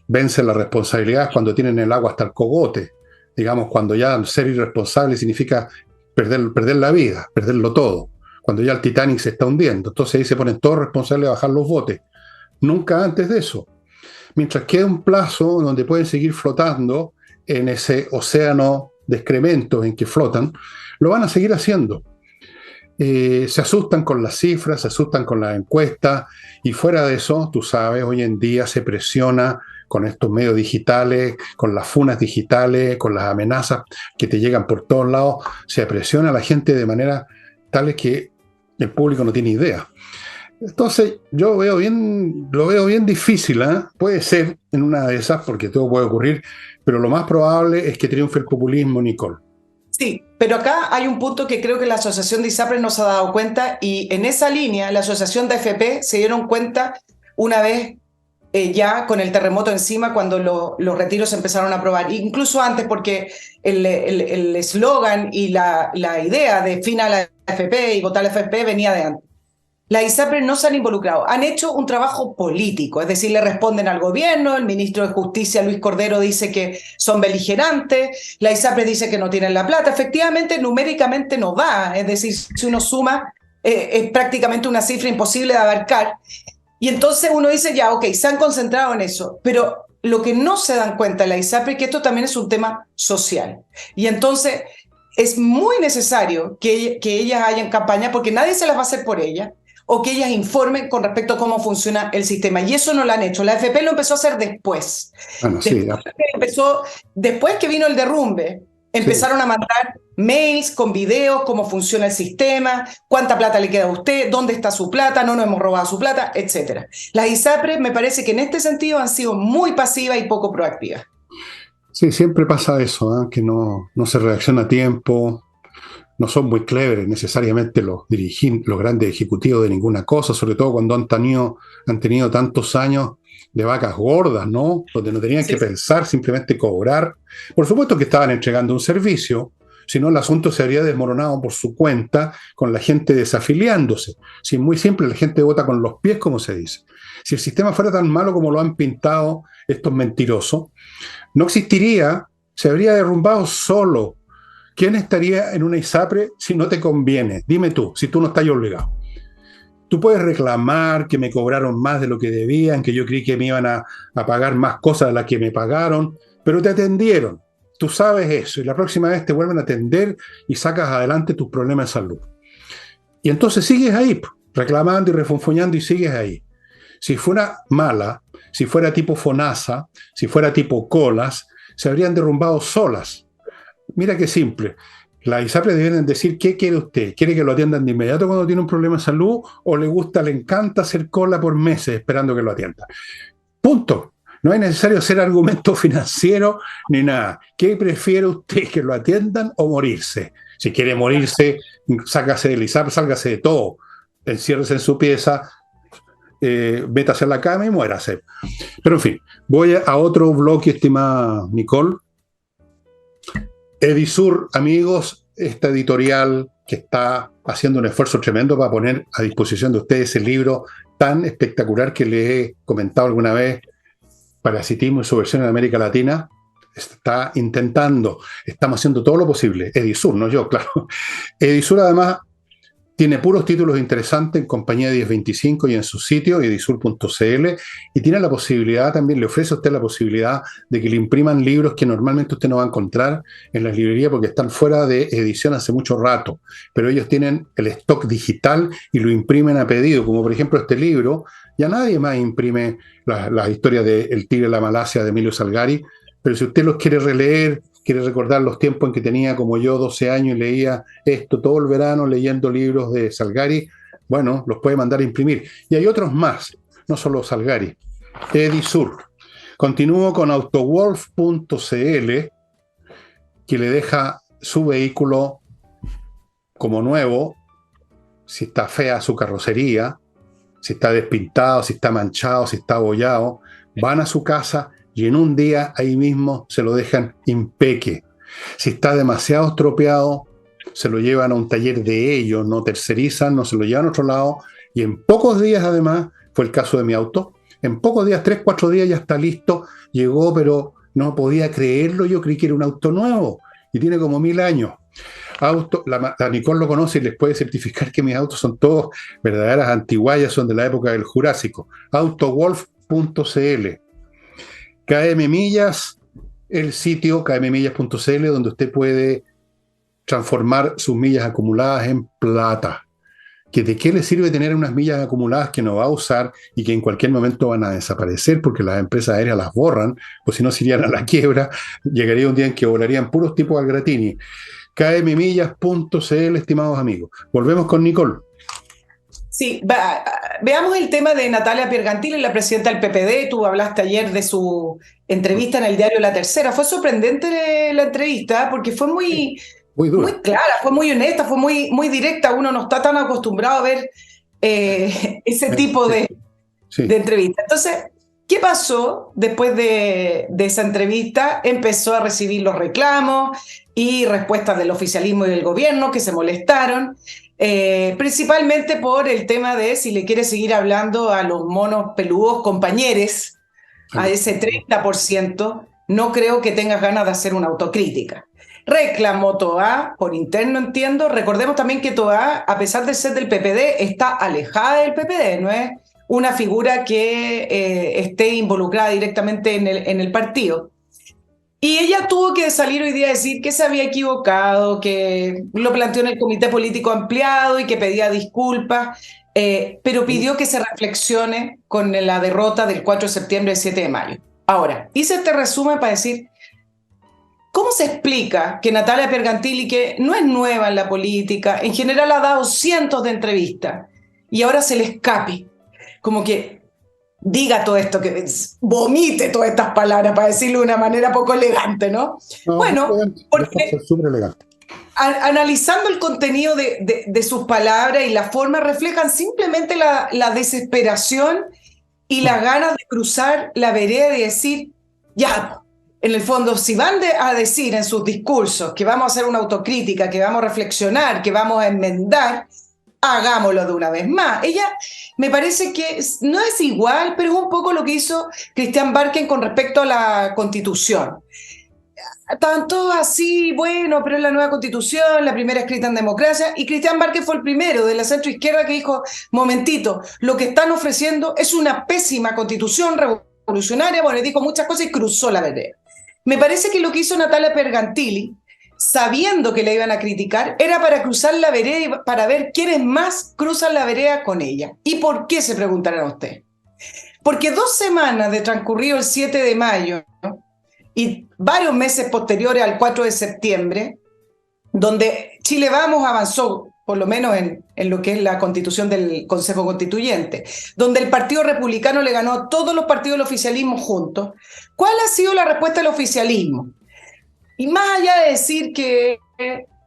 vencen la responsabilidad, cuando tienen el agua hasta el cogote, digamos, cuando ya ser irresponsable significa perder la vida, perderlo todo, cuando ya el Titanic se está hundiendo, entonces ahí se ponen todos responsables a bajar los botes. Nunca antes de eso. Mientras queda un plazo donde pueden seguir flotando en ese océano de excrementos en que flotan, lo van a seguir haciendo. Se asustan con las cifras, se asustan con las encuestas, y fuera de eso, tú sabes, hoy en día se presiona con estos medios digitales, con las funas digitales, con las amenazas que te llegan por todos lados, se presiona a la gente de manera tal que el público no tiene idea. Entonces, lo veo bien difícil, ¿eh? Puede ser en una de esas, porque todo puede ocurrir, pero lo más probable es que triunfe el populismo, Nicole. Sí, pero acá hay un punto que creo que la Asociación de ISAPRES no se ha dado cuenta, y en esa línea la Asociación de AFP se dieron cuenta una vez ya con el terremoto encima, cuando los retiros se empezaron a aprobar, incluso antes, porque el eslogan y la idea de fin a la AFP y votar a la AFP venía de antes. Las ISAPRES no se han involucrado, han hecho un trabajo político, es decir, le responden al gobierno, el ministro de Justicia, Luis Cordero, dice que son beligerantes, la ISAPRES dice que no tienen la plata, efectivamente, numéricamente no da, es decir, si uno suma, es prácticamente una cifra imposible de abarcar, y entonces uno dice, ya, ok, se han concentrado en eso, pero lo que no se dan cuenta la ISAPRES es que esto también es un tema social, y entonces es muy necesario que ellas hayan campaña, porque nadie se las va a hacer por ellas. o que ellas informen con respecto a cómo funciona el sistema. Y eso no lo han hecho. La AFP lo empezó a hacer después. Bueno, sí, Después que vino el derrumbe, empezaron a mandar mails con videos, cómo funciona el sistema, cuánta plata le queda a usted, dónde está su plata, no nos hemos robado su plata, etc. Las ISAPRES me parece que en este sentido han sido muy pasivas y poco proactivas. sí, siempre pasa eso, ¿eh? Que no se reacciona a tiempo, no son muy cleveres necesariamente los grandes ejecutivos de ninguna cosa, sobre todo cuando han tenido tantos años de vacas gordas, ¿no? Donde no tenían que pensar, simplemente cobrar. Por supuesto que estaban entregando un servicio, si no el asunto se habría desmoronado por su cuenta con la gente desafiliándose. Si es muy simple, la gente vota con los pies, como se dice. Si el sistema fuera tan malo como lo han pintado estos mentirosos, no existiría, se habría derrumbado solo. ¿Quién estaría en una ISAPRE si no te conviene? Dime tú, si tú no estás obligado. Tú puedes reclamar que me cobraron más de lo que debían, que yo creí que me iban a pagar más cosas de las que me pagaron, pero te atendieron. Tú sabes eso y la próxima vez te vuelven a atender y sacas adelante tus problemas de salud. Y entonces sigues ahí, reclamando y refunfuñando y sigues ahí. Si fuera mala, si fuera tipo FONASA, si fuera tipo COLAS, se habrían derrumbado solas. Mira qué simple. Las ISAPRES deben decir qué quiere usted. ¿Quiere que lo atiendan de inmediato cuando tiene un problema de salud o le encanta hacer cola por meses esperando que lo atiendan? Punto. No es necesario hacer argumento financiero ni nada. ¿Qué prefiere usted, que lo atiendan o morirse? Si quiere morirse, sácase del ISAPRE, sálgase de todo. Enciérrese en su pieza, métase a la cama y muérase. Pero en fin, voy a otro bloque, estimada Nicole. Edisur, amigos, esta editorial que está haciendo un esfuerzo tremendo para poner a disposición de ustedes el libro tan espectacular que les he comentado alguna vez, Parasitismo y su versión en América Latina, está intentando, estamos haciendo todo lo posible. Edisur, no yo, claro. Edisur además tiene puros títulos interesantes en compañía de 1025 y en su sitio, edisur.cl, y tiene la posibilidad, también le ofrece a usted la posibilidad de que le impriman libros que normalmente usted no va a encontrar en las librerías porque están fuera de edición hace mucho rato, pero ellos tienen el stock digital y lo imprimen a pedido, como por ejemplo este libro. Ya nadie más imprime la historia de El tigre de la Malasia de Emilio Salgari, pero si usted los quiere releer, quiere recordar los tiempos en que tenía como yo 12 años y leía esto todo el verano leyendo libros de Salgari, bueno, los puede mandar a imprimir. Y hay otros más, no solo Salgari. Edisur. Continúo con autowolf.cl, que le deja su vehículo como nuevo, si está fea su carrocería, si está despintado, si está manchado, si está abollado, van a su casa y en un día ahí mismo se lo dejan impeque. Si está demasiado estropeado, se lo llevan a un taller de ellos, no tercerizan, no se lo llevan a otro lado, y en pocos días además, fue el caso de mi auto, en pocos días, 3, 4 días ya está listo, llegó, pero no podía creerlo, yo creí que era un auto nuevo, y tiene como 1000 años. La Nicole lo conoce y les puede certificar que mis autos son todos verdaderas antiguallas, son de la época del Jurásico. Autowolf.cl. KM Millas, el sitio kmmillas.cl, donde usted puede transformar sus millas acumuladas en plata. ¿Que ¿De qué le sirve tener unas millas acumuladas que no va a usar y que en cualquier momento van a desaparecer porque las empresas aéreas las borran, o si no se irían a la quiebra? Llegaría un día en que volarían puros tipos al gratini. kmmillas.cl, estimados amigos. Volvemos con Nicole. Sí, veamos el tema de Natalia Piergantili, la presidenta del PPD. Tú hablaste ayer de su entrevista en el diario La Tercera. Fue sorprendente la entrevista porque fue muy clara, fue muy honesta, fue muy directa. Uno no está tan acostumbrado a ver ese tipo de entrevista. Entonces, ¿qué pasó después de esa entrevista? Empezó a recibir los reclamos y respuestas del oficialismo y del gobierno que se molestaron. Principalmente por el tema de si le quiere seguir hablando a los monos peludos compañeros, a ese 30%, no creo que tengas ganas de hacer una autocrítica. Reclamó Toá, por interno entiendo. Recordemos también que Toá, a pesar de ser del PPD, está alejada del PPD, no es una figura que esté involucrada directamente en el partido. Y ella tuvo que salir hoy día a decir que se había equivocado, que lo planteó en el comité político ampliado y que pedía disculpas. pero pidió que se reflexione con la derrota del 4 de septiembre y 7 de mayo. Ahora, hice este resumen para decir, ¿cómo se explica que Natalia Pergentili, que no es nueva en la política, en general ha dado cientos de entrevistas, y ahora se le escape, como que diga todo esto, que vomite todas estas palabras, para decirlo de una manera poco elegante, ¿no? No, Bueno, porque es súper elegante. Analizando el contenido de sus palabras y la forma, reflejan simplemente la desesperación y las ganas de cruzar la vereda y decir, ya, en el fondo, si van a decir en sus discursos que vamos a hacer una autocrítica, que vamos a reflexionar, que vamos a enmendar, hagámoslo de una vez más. Ella me parece que no es igual, pero es un poco lo que hizo Christian Barken con respecto a la Constitución. Estaban todos así, bueno, pero es la nueva Constitución, la primera escrita en democracia, y Christian Barken fue el primero de la centroizquierda que dijo, momentito, lo que están ofreciendo es una pésima Constitución revolucionaria, bueno, dijo muchas cosas y cruzó la vereda. Me parece que lo que hizo Natalia Pergentili, sabiendo que la iban a criticar, era para cruzar la vereda y para ver quiénes más cruzan la vereda con ella. ¿Y por qué, se preguntarán ustedes? Porque 2 semanas de transcurrido el 7 de mayo, ¿no?, y varios meses posteriores al 4 de septiembre, donde Chile Vamos avanzó, por lo menos en lo que es la constitución del Consejo Constituyente, donde el Partido Republicano le ganó a todos los partidos del oficialismo juntos. ¿Cuál ha sido la respuesta del oficialismo? Y más allá de decir que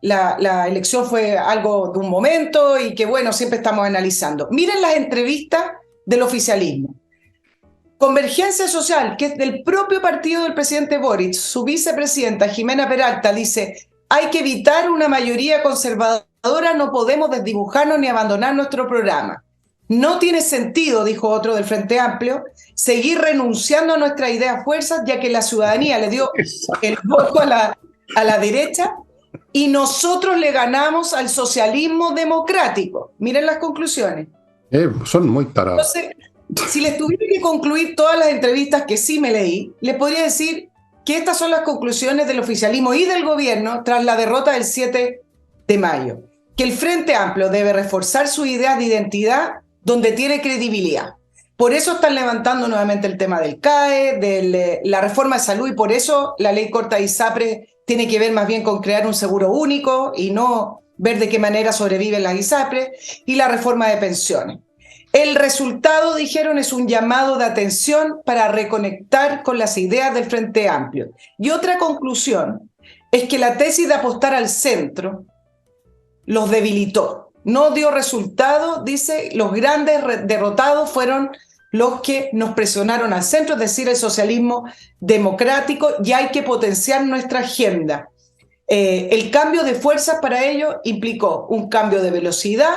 la elección fue algo de un momento y que, bueno, siempre estamos analizando, miren las entrevistas del oficialismo. Convergencia Social, que es del propio partido del presidente Boric, su vicepresidenta Jimena Peralta dice, hay que evitar una mayoría conservadora, no podemos desdibujarnos ni abandonar nuestro programa. No tiene sentido, dijo otro del Frente Amplio, seguir renunciando a nuestras ideas fuerzas, ya que la ciudadanía le dio el voto a la derecha y nosotros le ganamos al socialismo democrático. Miren las conclusiones. Son muy tarados. Entonces, si les tuviera que concluir todas las entrevistas que sí me leí, les podría decir que estas son las conclusiones del oficialismo y del gobierno tras la derrota del 7 de mayo. Que el Frente Amplio debe reforzar sus ideas de identidad donde tiene credibilidad. Por eso están levantando nuevamente el tema del CAE, de la reforma de salud, y por eso la ley corta de ISAPRE tiene que ver más bien con crear un seguro único y no ver de qué manera sobreviven las ISAPRE, y la reforma de pensiones. El resultado, dijeron, es un llamado de atención para reconectar con las ideas del Frente Amplio. Y otra conclusión es que la tesis de apostar al centro los debilitó. No dio resultado, dice, los grandes derrotados fueron los que nos presionaron al centro, es decir, el socialismo democrático, y hay que potenciar nuestra agenda. El cambio de fuerzas para ello implicó un cambio de velocidad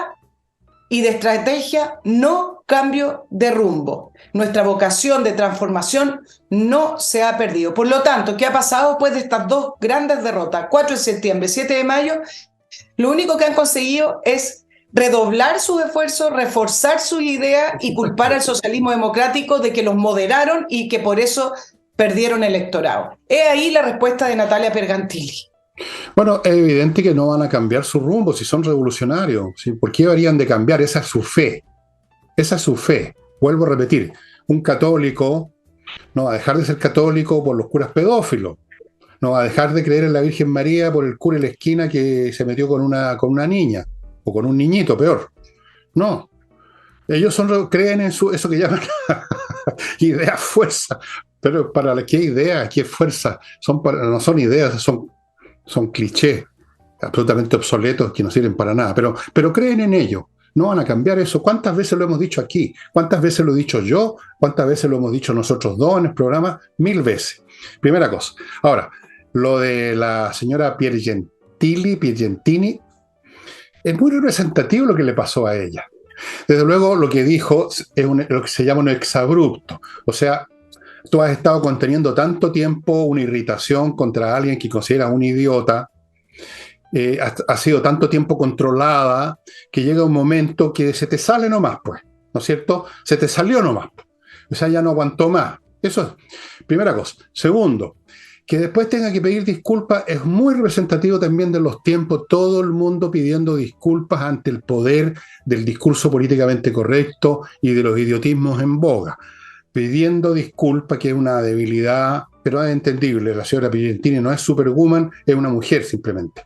y de estrategia, no cambio de rumbo. Nuestra vocación de transformación no se ha perdido. Por lo tanto, ¿qué ha pasado después de estas dos grandes derrotas? 4 de septiembre, 7 de mayo, lo único que han conseguido es redoblar sus esfuerzos, reforzar sus ideas y culpar al socialismo democrático de que los moderaron y que por eso perdieron el electorado. He ahí la respuesta de Natalia Pergentili. Bueno, es evidente que no van a cambiar su rumbo si son revolucionarios. ¿Sí? ¿Por qué deberían de cambiar? Esa es su fe. Esa es su fe. Vuelvo a repetir, un católico no va a dejar de ser católico por los curas pedófilos. No va a dejar de creer en la Virgen María por el cura en la esquina que se metió con una niña o con un niñito, peor. No. Ellos creen en eso que llaman idea fuerza. Pero ¿para qué idea? ¿Qué fuerza? No son ideas, son clichés absolutamente obsoletos que no sirven para nada, pero creen en ello, no van a cambiar eso. ¿Cuántas veces lo hemos dicho aquí? ¿Cuántas veces lo he dicho yo? ¿Cuántas veces lo hemos dicho nosotros dos en el programa? 1000 veces. Primera cosa. Ahora, lo de la señora Piergentini, es muy representativo lo que le pasó a ella. Desde luego, lo que dijo es lo que se llama un exabrupto, o sea, tú has estado conteniendo tanto tiempo una irritación contra alguien que consideras un idiota, ha sido tanto tiempo controlada que llega un momento que se te sale nomás, pues, ¿no es cierto? Se te salió nomás. O sea, ya no aguantó más. Eso es primera cosa. Segundo, Que después tenga que pedir disculpas es muy representativo también de los tiempos, todo el mundo pidiendo disculpas ante el poder del discurso políticamente correcto y de los idiotismos en boga, pidiendo disculpas, que es una debilidad, pero es entendible. La señora Piantini no es superwoman, es una mujer simplemente,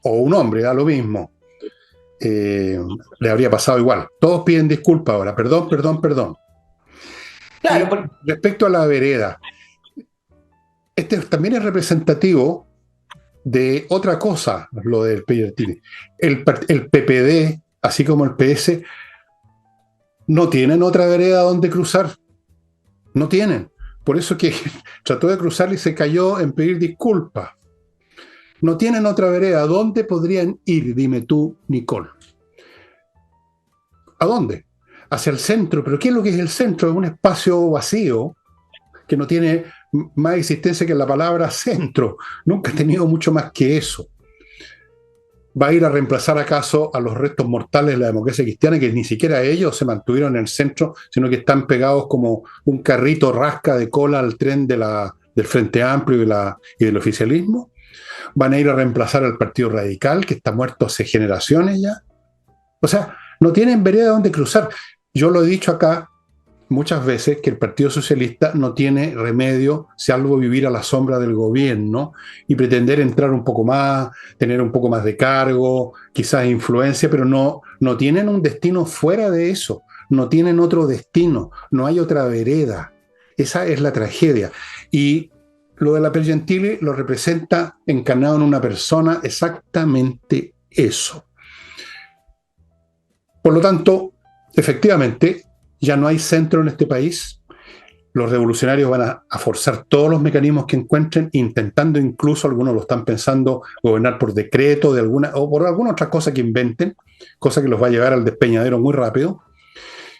o un hombre, da lo mismo. Le habría pasado igual. Todos piden disculpas ahora, perdón, perdón, perdón. Claro, Respecto a la vereda, este también es representativo de otra cosa, lo del Piantini. El PPD, así como el PS, no tienen otra vereda donde cruzar. No tienen. Por eso que trató de cruzar y se cayó en pedir disculpas. No tienen otra vereda. ¿A dónde podrían ir? Dime tú, Nicole. ¿A dónde? Hacia el centro. ¿Pero qué es lo que es el centro? Es un espacio vacío que no tiene más existencia que la palabra centro. Nunca ha tenido mucho más que eso. ¿Va a ir a reemplazar acaso a los restos mortales de la democracia cristiana, que ni siquiera ellos se mantuvieron en el centro, sino que están pegados como un carrito rasca de cola al tren del Frente Amplio y del oficialismo? ¿Van a ir a reemplazar al Partido Radical, que está muerto hace generaciones ya? O sea, no tienen vereda donde cruzar. Yo lo he dicho acá muchas veces, que el Partido Socialista no tiene remedio salvo vivir a la sombra del gobierno y pretender entrar un poco más, tener un poco más de cargo, quizás influencia, pero no tienen un destino fuera de eso, no tienen otro destino, no hay otra vereda. Esa es la tragedia. Y lo de la Pergentili lo representa encarnado en una persona exactamente eso. Por lo tanto, efectivamente, ya no hay centro en este país. Los revolucionarios van a forzar todos los mecanismos que encuentren, intentando, incluso algunos lo están pensando, gobernar por decreto o por alguna otra cosa que inventen, cosa que los va a llevar al despeñadero muy rápido.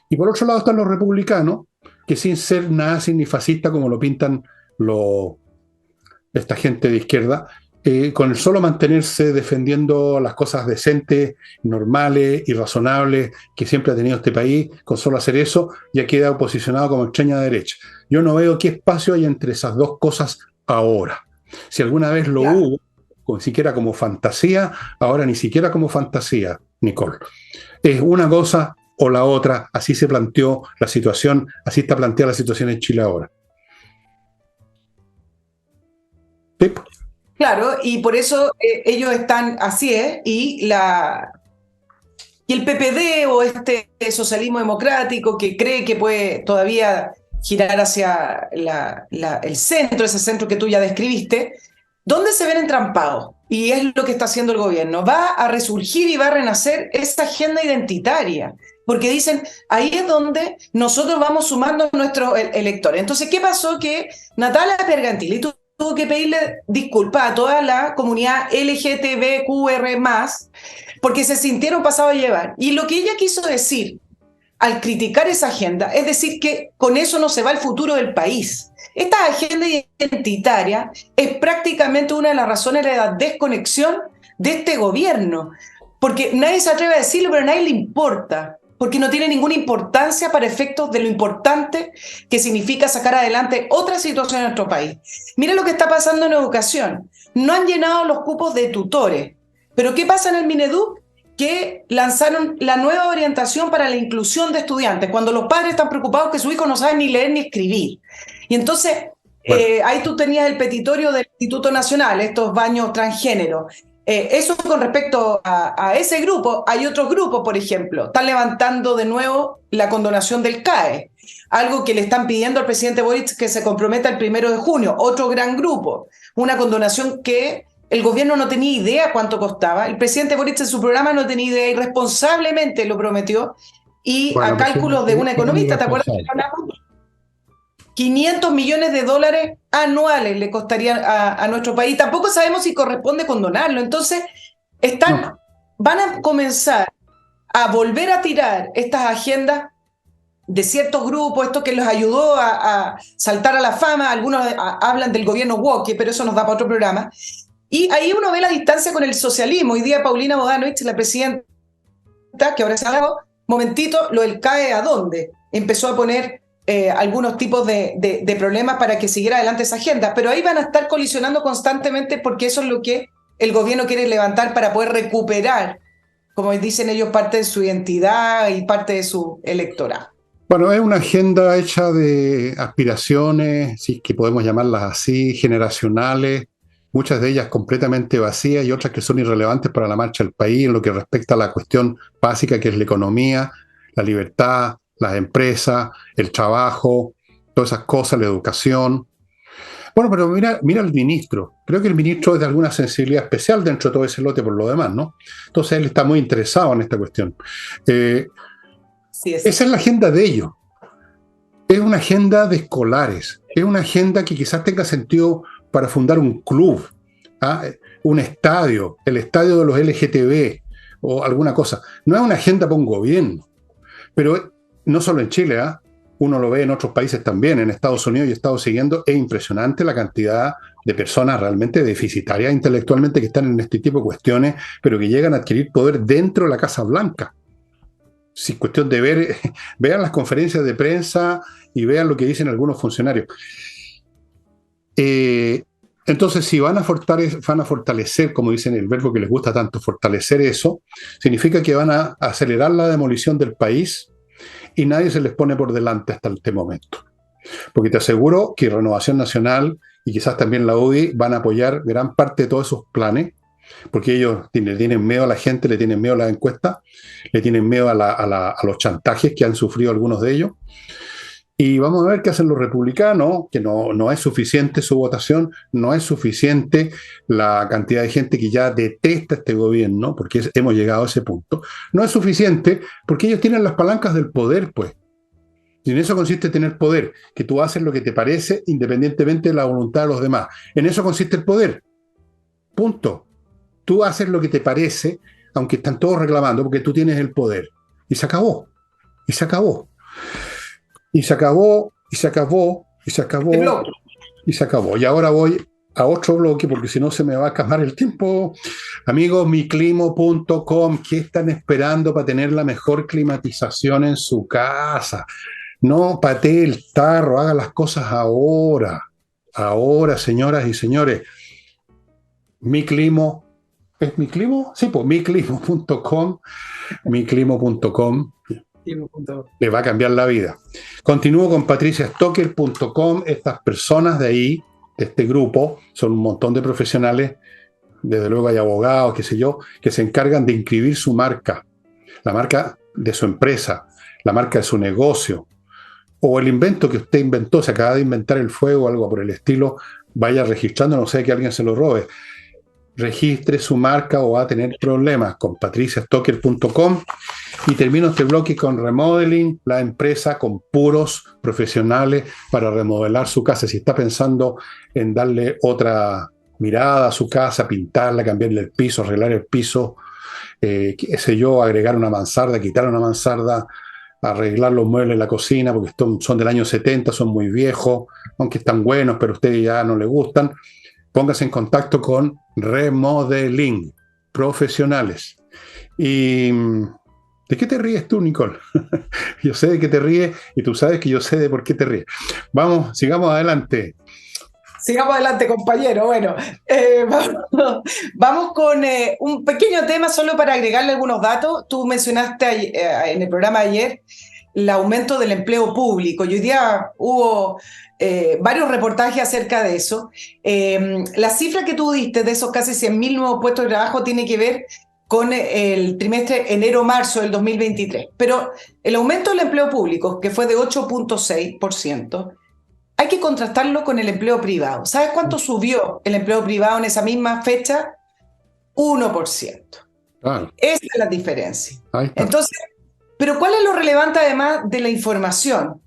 Y por otro lado están los republicanos, que sin ser nazis ni fascistas como lo pintan esta gente de izquierda, con el solo mantenerse defendiendo las cosas decentes, normales y razonables que siempre ha tenido este país, con solo hacer eso, ya queda posicionado como extrema derecha. Yo no veo qué espacio hay entre esas dos cosas ahora. Si alguna vez lo hubo, ni siquiera como fantasía, ahora ni siquiera como fantasía, Nicole. Es una cosa o la otra, así se planteó la situación, así está planteada la situación en Chile ahora. ¿Pip? Claro, y por eso ellos están, así es, y el PPD o este socialismo democrático que cree que puede todavía girar hacia el centro, ese centro que tú ya describiste, ¿dónde se ven entrampados? Y es lo que está haciendo el gobierno. Va a resurgir y va a renacer esa agenda identitaria, porque dicen, ahí es donde nosotros vamos sumando a nuestros electores. Entonces, ¿qué pasó? Que Natalia Pergentili tuvo que pedirle disculpas a toda la comunidad LGTBQR+, porque se sintieron pasados a llevar. Y lo que ella quiso decir al criticar esa agenda es decir que con eso no se va el futuro del país. Esta agenda identitaria es prácticamente una de las razones de la desconexión de este gobierno, porque nadie se atreve a decirlo, pero a nadie le importa, porque no tiene ninguna importancia para efectos de lo importante que significa sacar adelante otra situación en nuestro país. Mira lo que está pasando en educación. No han llenado los cupos de tutores. Pero ¿qué pasa en el Mineduc? Que lanzaron la nueva orientación para la inclusión de estudiantes, cuando los padres están preocupados que su hijo no sabe ni leer ni escribir. Y entonces, ahí tú tenías el petitorio del Instituto Nacional, estos baños transgénero. Eso con respecto a ese grupo. Hay otros grupos, por ejemplo, están levantando de nuevo la condonación del CAE, algo que le están pidiendo al presidente Boric que se comprometa el 1 de junio, otro gran grupo, una condonación que el gobierno no tenía idea cuánto costaba, el presidente Boric en su programa no tenía idea, irresponsablemente lo prometió, y a cálculos de una economista, ¿te acuerdas que hablamos? $500 millones anuales le costaría a nuestro país. Tampoco sabemos si corresponde condonarlo. Entonces, van a comenzar a volver a tirar estas agendas de ciertos grupos, esto que los ayudó a saltar a la fama. Algunos hablan del gobierno woke, pero eso nos da para otro programa. Y ahí uno ve la distancia con el socialismo. Hoy día Paulina Bodanovich, la presidenta, que ahora se ha dado, momentito, lo del CAE, ¿a dónde? Empezó a poner algunos tipos de problemas para que siguiera adelante esa agenda, pero ahí van a estar colisionando constantemente porque eso es lo que el gobierno quiere levantar para poder recuperar, como dicen ellos, parte de su identidad y parte de su electorado. Bueno, es una agenda hecha de aspiraciones, si es que podemos llamarlas así, generacionales, muchas de ellas completamente vacías y otras que son irrelevantes para la marcha del país en lo que respecta a la cuestión básica que es la economía, la libertad, las empresas, el trabajo, todas esas cosas, la educación. Bueno, pero mira al ministro. Creo que el ministro es de alguna sensibilidad especial dentro de todo ese lote por lo demás, ¿no? Entonces él está muy interesado en esta cuestión. Sí es. Esa es la agenda de ellos. Es una agenda de escolares. Es una agenda que quizás tenga sentido para fundar un club, ¿ah? Un estadio, el estadio de los LGTB o alguna cosa. No es una agenda para un gobierno. Pero no solo en Chile, ¿ah? Uno lo ve en otros países también, en Estados Unidos, y he estado siguiendo, es impresionante la cantidad de personas realmente deficitarias intelectualmente que están en este tipo de cuestiones, pero que llegan a adquirir poder dentro de la Casa Blanca. Sin cuestión de ver, vean las conferencias de prensa y vean lo que dicen algunos funcionarios. Entonces, si van a fortalecer, como dicen el verbo que les gusta tanto, fortalecer eso, significa que van a acelerar la demolición del país y nadie se les pone por delante hasta este momento. Porque te aseguro que Renovación Nacional y quizás también la UDI van a apoyar gran parte de todos esos planes, porque ellos le tienen miedo a la gente, le tienen miedo a las encuestas, le tienen miedo a los chantajes que han sufrido algunos de ellos. Y vamos a ver qué hacen los republicanos, que no es suficiente su votación, no es suficiente la cantidad de gente que ya detesta este gobierno, porque hemos llegado a ese punto. No es suficiente porque ellos tienen las palancas del poder, pues. Y en eso consiste tener poder, que tú haces lo que te parece independientemente de la voluntad de los demás. En eso consiste el poder. Punto. Tú haces lo que te parece, aunque están todos reclamando, porque tú tienes el poder. Y se acabó. Y se acabó. Y se acabó, y se acabó, y se acabó, y se acabó. Y ahora voy a otro bloque porque si no se me va a acabar el tiempo. Amigos, miclimo.com, ¿qué están esperando para tener la mejor climatización en su casa? No patee el tarro, haga las cosas ahora. Ahora, señoras y señores. Miclimo, ¿es Miclimo? Sí, pues miclimo.com, miclimo.com. Le va a cambiar la vida. Continúo con patriciastocker.com. Estas personas de ahí, de este grupo, son un montón de profesionales, desde luego hay abogados, qué sé yo, que se encargan de inscribir su marca, la marca de su empresa, la marca de su negocio, o el invento que usted inventó, se acaba de inventar el fuego o algo por el estilo, vaya registrando, no sea que alguien se lo robe. Registre su marca o va a tener problemas con patriciastocker.com. Y termino este bloque con Remodeling, la empresa con puros profesionales para remodelar su casa. Si está pensando en darle otra mirada a su casa, pintarla, cambiarle el piso, arreglar el piso, qué sé yo, agregar una mansarda, quitar una mansarda, arreglar los muebles de la cocina, porque son del año 70, son muy viejos, aunque están buenos, pero a ustedes ya no les gustan. Póngase en contacto con Remodeling, profesionales. ¿Y de qué te ríes tú, Nicole? Yo sé de qué te ríes y tú sabes que yo sé de por qué te ríes. Vamos, sigamos adelante. Sigamos adelante, compañero. Bueno, vamos con un pequeño tema solo para agregarle algunos datos. Tú mencionaste en el programa de ayer el aumento del empleo público y hoy día hubo varios reportajes acerca de eso. La cifra que tú diste de esos casi 100.000 nuevos puestos de trabajo tiene que ver con el trimestre enero-marzo del 2023. Pero el aumento del empleo público, que fue de 8.6%, hay que contrastarlo con el empleo privado. ¿Sabes cuánto subió el empleo privado en esa misma fecha? 1%. Esa es la diferencia. Entonces, pero ¿cuál es lo relevante además de la información?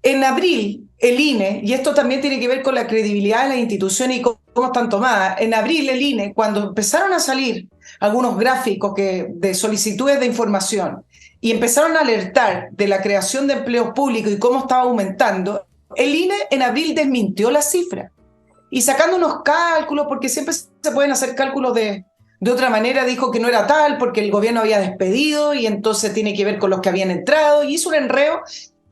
En abril, el INE, y esto también tiene que ver con la credibilidad de las instituciones y cómo están tomadas, en abril el INE, cuando empezaron a salir algunos gráficos de solicitudes de información y empezaron a alertar de la creación de empleos públicos y cómo estaba aumentando, el INE en abril desmintió la cifra y sacando unos cálculos, porque siempre se pueden hacer cálculos de otra manera, dijo que no era tal porque el gobierno había despedido y entonces tiene que ver con los que habían entrado y hizo un enreo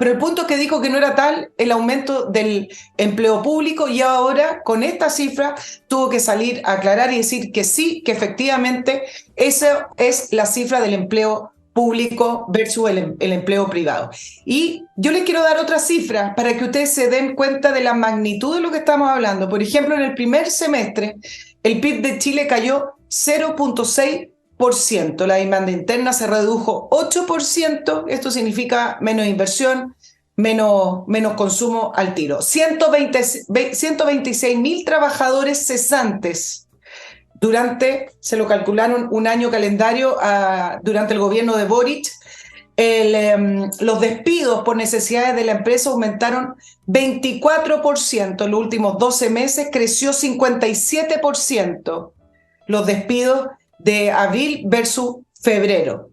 pero el punto es que dijo que no era tal el aumento del empleo público y ahora con esta cifra tuvo que salir a aclarar y decir que sí, que efectivamente esa es la cifra del empleo público versus el empleo privado. Y yo les quiero dar otras cifras para que ustedes se den cuenta de la magnitud de lo que estamos hablando. Por ejemplo, en el primer semestre, el PIB de Chile cayó 0,6%, la demanda interna se redujo 8%, esto significa menos inversión, menos consumo al tiro. 126.000 trabajadores cesantes se lo calcularon un año calendario durante el gobierno de Boric. Los despidos por necesidades de la empresa aumentaron 24%, en los últimos 12 meses creció 57% los despidos de abril versus febrero.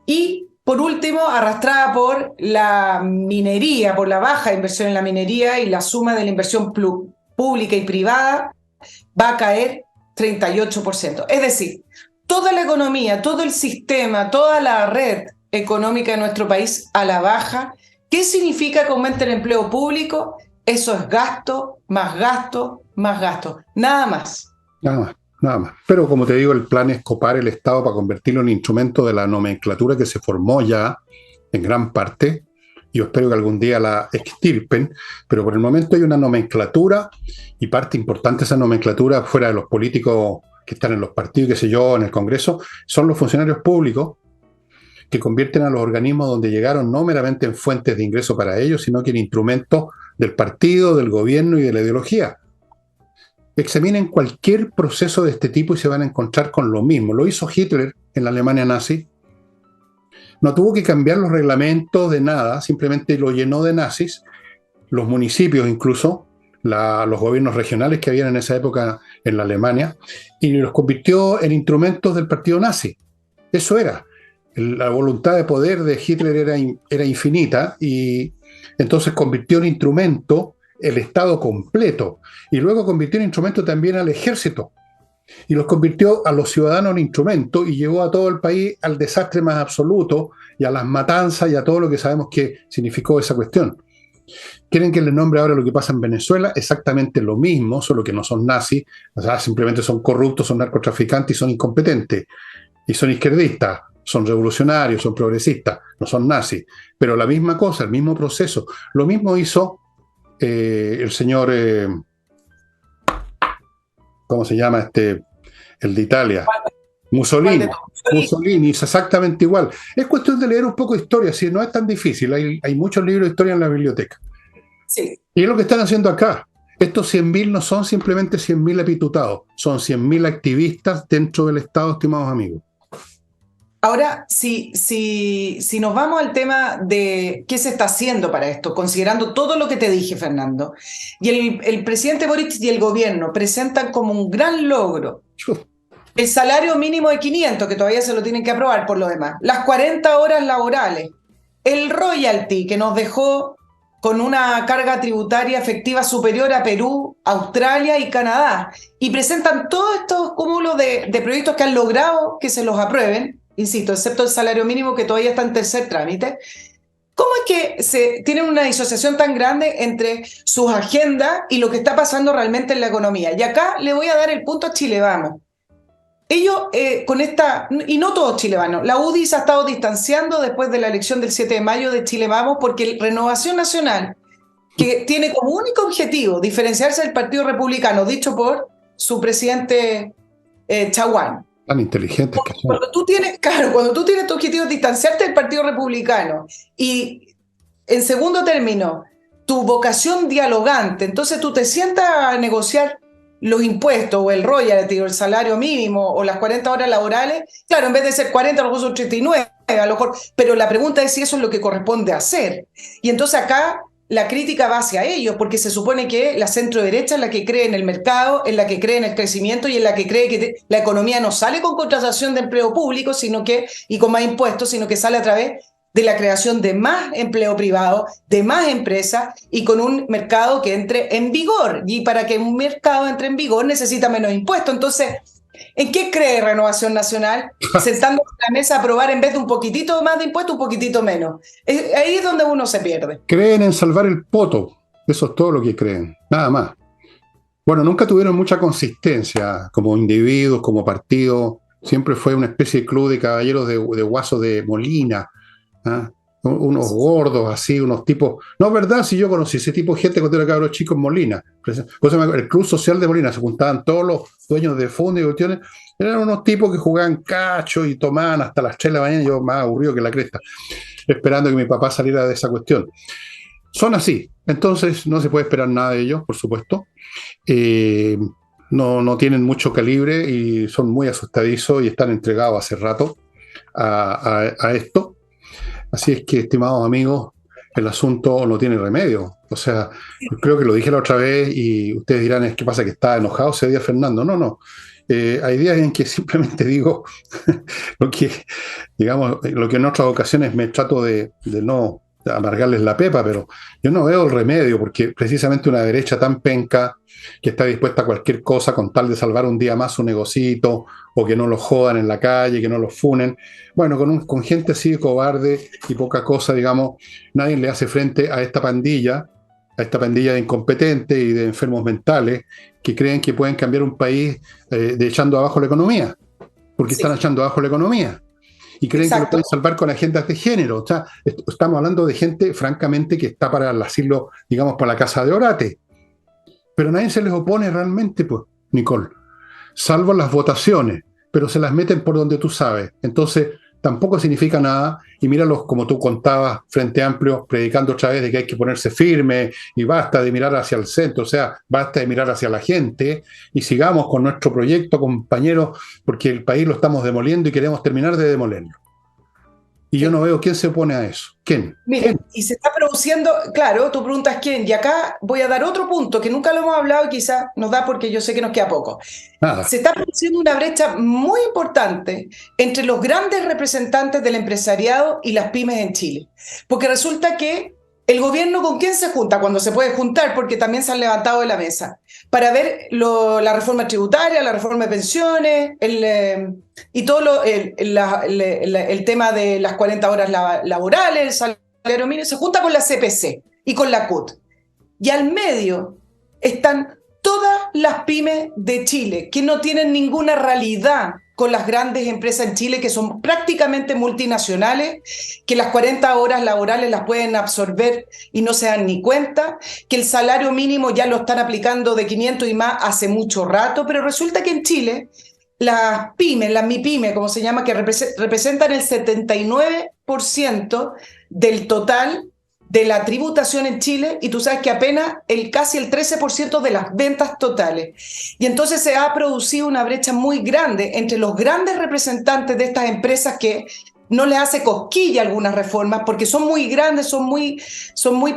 Y por último, arrastrada por la minería, por la baja inversión en la minería y la suma de la inversión pública y privada, va a caer 38%. Es decir, toda la economía, todo el sistema, toda la red económica de nuestro país a la baja. ¿Qué significa que aumente el empleo público? Eso es gasto, más gasto, más gasto. Nada más. Nada más. Nada más. Pero como te digo, el plan es copar el Estado para convertirlo en instrumento de la nomenclatura que se formó ya en gran parte. Yo espero que algún día la extirpen, pero por el momento hay una nomenclatura y parte importante de esa nomenclatura, fuera de los políticos que están en los partidos, qué sé yo, en el Congreso, son los funcionarios públicos que convierten a los organismos donde llegaron no meramente en fuentes de ingreso para ellos, sino que en instrumentos del partido, del gobierno y de la ideología. Examinen cualquier proceso de este tipo y se van a encontrar con lo mismo. Lo hizo Hitler en la Alemania nazi. No tuvo que cambiar los reglamentos de nada, simplemente lo llenó de nazis, los municipios incluso, los gobiernos regionales que habían en esa época en la Alemania, y los convirtió en instrumentos del partido nazi. Eso era. La voluntad de poder de Hitler era infinita y entonces convirtió en instrumento el Estado completo y luego convirtió en instrumento también al ejército y los convirtió a los ciudadanos en instrumento y llevó a todo el país al desastre más absoluto y a las matanzas y a todo lo que sabemos que significó esa cuestión. ¿Quieren que les nombre ahora lo que pasa en Venezuela? Exactamente lo mismo, solo que no son nazis, o sea, simplemente son corruptos, son narcotraficantes y son incompetentes y son izquierdistas. Son revolucionarios, son progresistas, no son nazis, pero la misma cosa, el mismo proceso. Lo mismo hizo el señor, ¿cómo se llama? El de Italia, Mussolini. Mussolini es exactamente igual. Es cuestión de leer un poco de historia, si no es tan difícil. Hay muchos libros de historia en la biblioteca. Sí. Y es lo que están haciendo acá. Estos 100.000 no son simplemente 100.000 epitutados, son 100.000 activistas dentro del Estado, estimados amigos. Ahora, si nos vamos al tema de qué se está haciendo para esto, considerando todo lo que te dije, Fernando, y el presidente Boric y el gobierno presentan como un gran logro el salario mínimo de 500, que todavía se lo tienen que aprobar por lo demás, las 40 horas laborales, el royalty, que nos dejó con una carga tributaria efectiva superior a Perú, Australia y Canadá, y presentan todos estos cúmulos de proyectos que han logrado que se los aprueben, insisto, excepto el salario mínimo que todavía está en tercer trámite. ¿Cómo es que se tienen una disociación tan grande entre sus agendas y lo que está pasando realmente en la economía? Y acá le voy a dar el punto a Chile Vamos. Ellos con esta, y no todos Chile Vamos, la UDI se ha estado distanciando después de la elección del 7 de mayo de Chile Vamos porque Renovación Nacional, que tiene como único objetivo diferenciarse del Partido Republicano, dicho por su presidente Chaguán. Tan inteligentes que son. Cuando tú tienes tu objetivo de distanciarte del Partido Republicano y, en segundo término, tu vocación dialogante, entonces tú te sientas a negociar los impuestos o el royalty o el salario mínimo o las 40 horas laborales, claro, en vez de ser 40, a lo mejor son 39, a lo mejor, pero la pregunta es si eso es lo que corresponde hacer. Y entonces acá la crítica va hacia ellos, porque se supone que la centro-derecha es la que cree en el mercado, en la que cree en el crecimiento y en la que cree que la economía no sale con contratación de empleo público y con más impuestos, sino que sale a través de la creación de más empleo privado, de más empresas y con un mercado que entre en vigor. Y para que un mercado entre en vigor necesita menos impuestos. Entonces, ¿En qué cree Renovación Nacional? Sentándose a la mesa a aprobar en vez de un poquitito más de impuestos, un poquitito menos. Ahí es donde uno se pierde. Creen en salvar el poto. Eso es todo lo que creen. Nada más. Bueno, nunca tuvieron mucha consistencia como individuos, como partido. Siempre fue una especie de club de caballeros de Guaso de Molina. ¿Ah? Unos gordos así, unos tipos. No, es verdad, si yo conocí ese tipo de gente cuando era cabros chicos en Molina. Por eso el Club Social de Molina, se juntaban todos los dueños de fondos y cuestiones. Eran unos tipos que jugaban cacho y tomaban hasta las 3 de la mañana, yo más aburrido que la cresta, esperando que mi papá saliera de esa cuestión. Son así, entonces no se puede esperar nada de ellos, por supuesto. Eh, no tienen mucho calibre y son muy asustadizos y están entregados hace rato a esto. Así es que, estimados amigos, el asunto no tiene remedio. O sea, creo que lo dije la otra vez y ustedes dirán, es que pasa que está enojado ese día Fernando. No, no. Hay días en que simplemente digo lo que, digamos, lo que en otras ocasiones me trato de no amargarles la pepa, pero yo no veo el remedio porque precisamente una derecha tan penca que está dispuesta a cualquier cosa con tal de salvar un día más su negocito o que no lo jodan en la calle, que no lo funen. Bueno, con gente así cobarde y poca cosa, digamos, nadie le hace frente a esta pandilla de incompetentes y de enfermos mentales que creen que pueden cambiar un país de echando abajo la economía, porque están echando abajo la economía. Y creen que lo pueden salvar con agendas de género. O sea, estamos hablando de gente, francamente, que está para el asilo, digamos, para la casa de orate. Pero nadie se les opone realmente, pues, Nicole. Salvo las votaciones, pero se las meten por donde tú sabes. Entonces, tampoco significa nada. Y míralos, como tú contabas, Frente Amplio, predicando otra vez de que hay que ponerse firme y basta de mirar hacia el centro, o sea, basta de mirar hacia la gente y sigamos con nuestro proyecto, compañeros, porque el país lo estamos demoliendo y queremos terminar de demolerlo. Y yo no veo quién se opone a eso. ¿Quién? Mira, ¿Quién? y se está produciendo, claro, tú preguntas quién, y acá voy a dar otro punto que nunca lo hemos hablado y quizás nos da porque yo sé que nos queda poco. Nada. Se está produciendo una brecha muy importante entre los grandes representantes del empresariado y las pymes en Chile. Porque resulta que el gobierno con quién se junta cuando se puede juntar, porque también se han levantado de la mesa, para ver la reforma tributaria, la reforma de pensiones, y todo el tema de las 40 horas laborales, el salario mínimo, se junta con la CPC y con la CUT. Y al medio están todas las pymes de Chile, que no tienen ninguna realidad con las grandes empresas en Chile, que son prácticamente multinacionales, que las 40 horas laborales las pueden absorber y no se dan ni cuenta, que el salario mínimo ya lo están aplicando de 500 y más hace mucho rato, pero resulta que en Chile las pymes, las MIPYME, como se llama, que representan el 79% del total de la tributación en Chile, y tú sabes que apenas casi el 13% de las ventas totales. Y entonces se ha producido una brecha muy grande entre los grandes representantes de estas empresas que no les hace cosquilla algunas reformas porque son muy grandes, son muy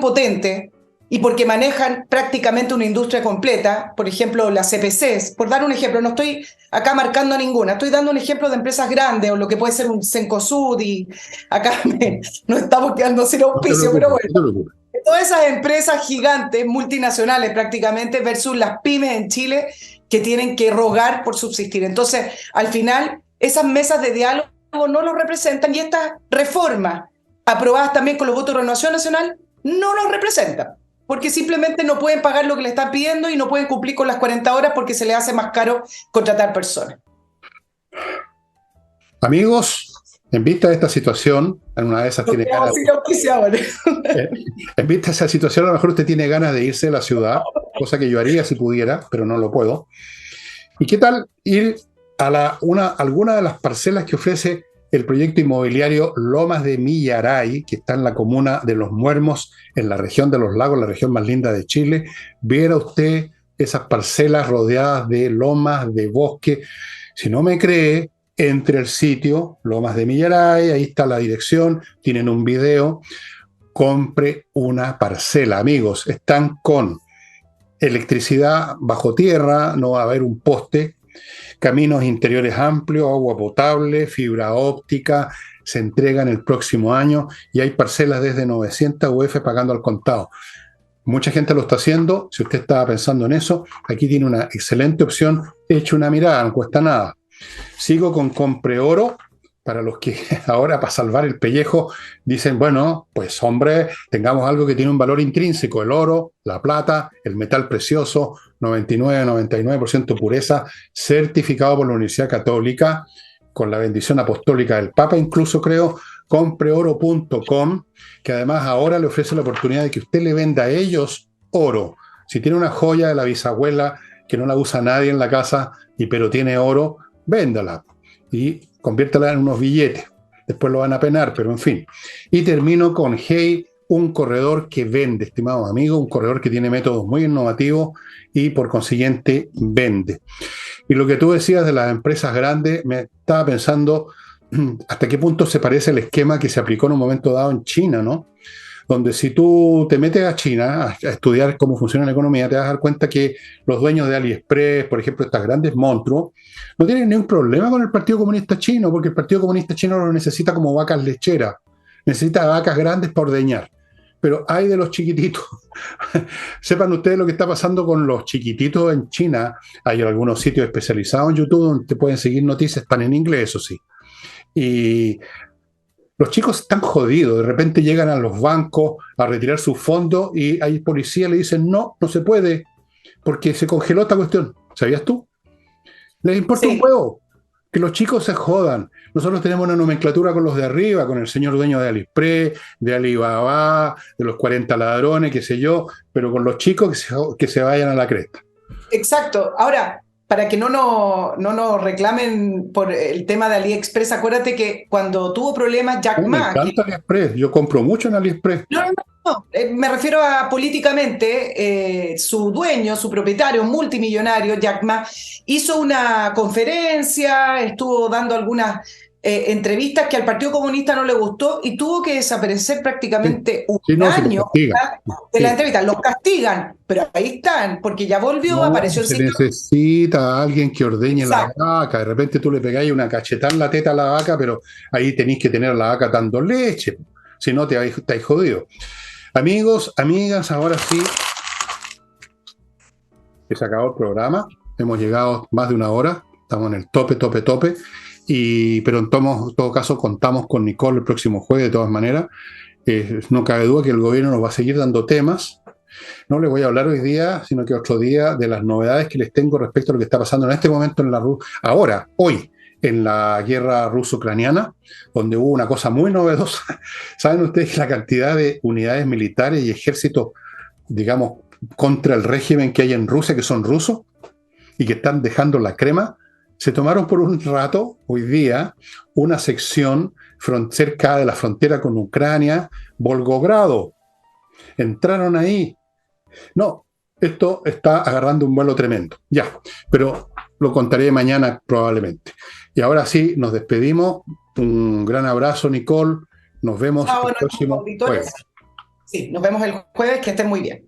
potentes, y porque manejan prácticamente una industria completa, por ejemplo, las CPCs, por dar un ejemplo, no estoy acá marcando ninguna, estoy dando un ejemplo de empresas grandes, o lo que puede ser un Cencosud, y acá nos estamos quedando sin auspicio, pero bueno. Todas esas empresas gigantes, multinacionales prácticamente, versus las pymes en Chile que tienen que rogar por subsistir. Entonces, al final, esas mesas de diálogo no lo representan, y estas reformas, aprobadas también con los votos de Renovación Nacional, no los representan, porque simplemente no pueden pagar lo que le están pidiendo y no pueden cumplir con las 40 horas porque se les hace más caro contratar personas. Amigos, en vista de esta situación, en una de esas tiene ganas. En vista de esa situación, a lo mejor usted tiene ganas de irse de la ciudad, cosa que yo haría si pudiera, pero no lo puedo. ¿Y qué tal ir a alguna de las parcelas que ofrece el proyecto inmobiliario Lomas de Millaray, que está en la comuna de Los Muermos, en la región de Los Lagos, la región más linda de Chile? Viera usted esas parcelas rodeadas de lomas, de bosque. Si no me cree, entre el sitio Lomas de Millaray, ahí está la dirección, tienen un video. Compre una parcela, amigos. Están con electricidad bajo tierra, no va a haber un poste, caminos interiores amplios, agua potable, fibra óptica, se entregan el próximo año y hay parcelas desde 900 UF pagando al contado. Mucha gente lo está haciendo. Si usted estaba pensando en eso, aquí tiene una excelente opción. Eche una mirada, no cuesta nada. Sigo con Compre Oro. Para los que ahora, para salvar el pellejo, dicen, bueno, pues hombre, tengamos algo que tiene un valor intrínseco, el oro, la plata, el metal precioso, 99% pureza, certificado por la Universidad Católica, con la bendición apostólica del Papa, incluso creo, compreoro.com, que además ahora le ofrece la oportunidad de que usted le venda a ellos oro. Si tiene una joya de la bisabuela que no la usa nadie en la casa, pero tiene oro, véndala y conviértala en unos billetes. Después lo van a penar, pero en fin. Y termino con Hey, un corredor que vende, estimados amigos, un corredor que tiene métodos muy innovativos y por consiguiente vende. Y lo que tú decías de las empresas grandes, me estaba pensando hasta qué punto se parece el esquema que se aplicó en un momento dado en China, ¿no? Donde si tú te metes a China a estudiar cómo funciona la economía, te vas a dar cuenta que los dueños de AliExpress, por ejemplo, estas grandes monstruos, no tienen ningún problema con el Partido Comunista Chino, porque el Partido Comunista Chino lo necesita como vacas lecheras, necesita vacas grandes para ordeñar. Pero hay de los chiquititos. Sepan ustedes lo que está pasando con los chiquititos en China. Hay algunos sitios especializados en YouTube donde te pueden seguir noticias, están en inglés, eso sí. Y los chicos están jodidos, de repente llegan a los bancos a retirar sus fondos y hay policía le dicen no, no se puede, porque se congeló esta cuestión. ¿Sabías tú? Les importa un huevo que los chicos se jodan. Nosotros tenemos una nomenclatura con los de arriba, con el señor dueño de AliExpress, de Alibaba, de los 40 ladrones, qué sé yo, pero con los chicos que se vayan a la cresta. Exacto. Ahora, para que no nos reclamen por el tema de AliExpress, acuérdate que cuando tuvo problemas Jack Me Ma... encanta AliExpress, yo compro mucho en AliExpress. No, me refiero a políticamente, su dueño, su propietario multimillonario, Jack Ma, hizo una conferencia, estuvo dando algunas entrevistas que al Partido Comunista no le gustó y tuvo que desaparecer prácticamente un No, se los año castiga. de las entrevistas. Los castigan, pero ahí están, porque ya volvió, No, apareció el se señor. necesita a alguien que ordeñe la Exacto. vaca. De repente tú le pegáis una cachetada en la teta a la vaca, pero ahí tenéis que tener a la vaca dando leche. Si no, te estáis jodido. Amigos, amigas, ahora sí se acabó el programa. Hemos llegado más de una hora. Estamos en el tope. Pero en todo caso contamos con Nicole el próximo jueves, de todas maneras. No cabe duda que el gobierno nos va a seguir dando temas. No les voy a hablar hoy día, sino que otro día, de las novedades que les tengo respecto a lo que está pasando en este momento hoy, en la guerra ruso-ucraniana, donde hubo una cosa muy novedosa. ¿Saben ustedes la cantidad de unidades militares y ejércitos, digamos, contra el régimen que hay en Rusia, que son rusos y que están dejando la crema? Se tomaron por un rato, hoy día, una sección cerca de la frontera con Ucrania, Volgogrado. Entraron ahí. No, esto está agarrando un vuelo tremendo. Ya, pero lo contaré mañana probablemente. Y ahora sí, nos despedimos. Un gran abrazo, Nicole. Nos vemos el próximo jueves. Sí, nos vemos el jueves, que estén muy bien.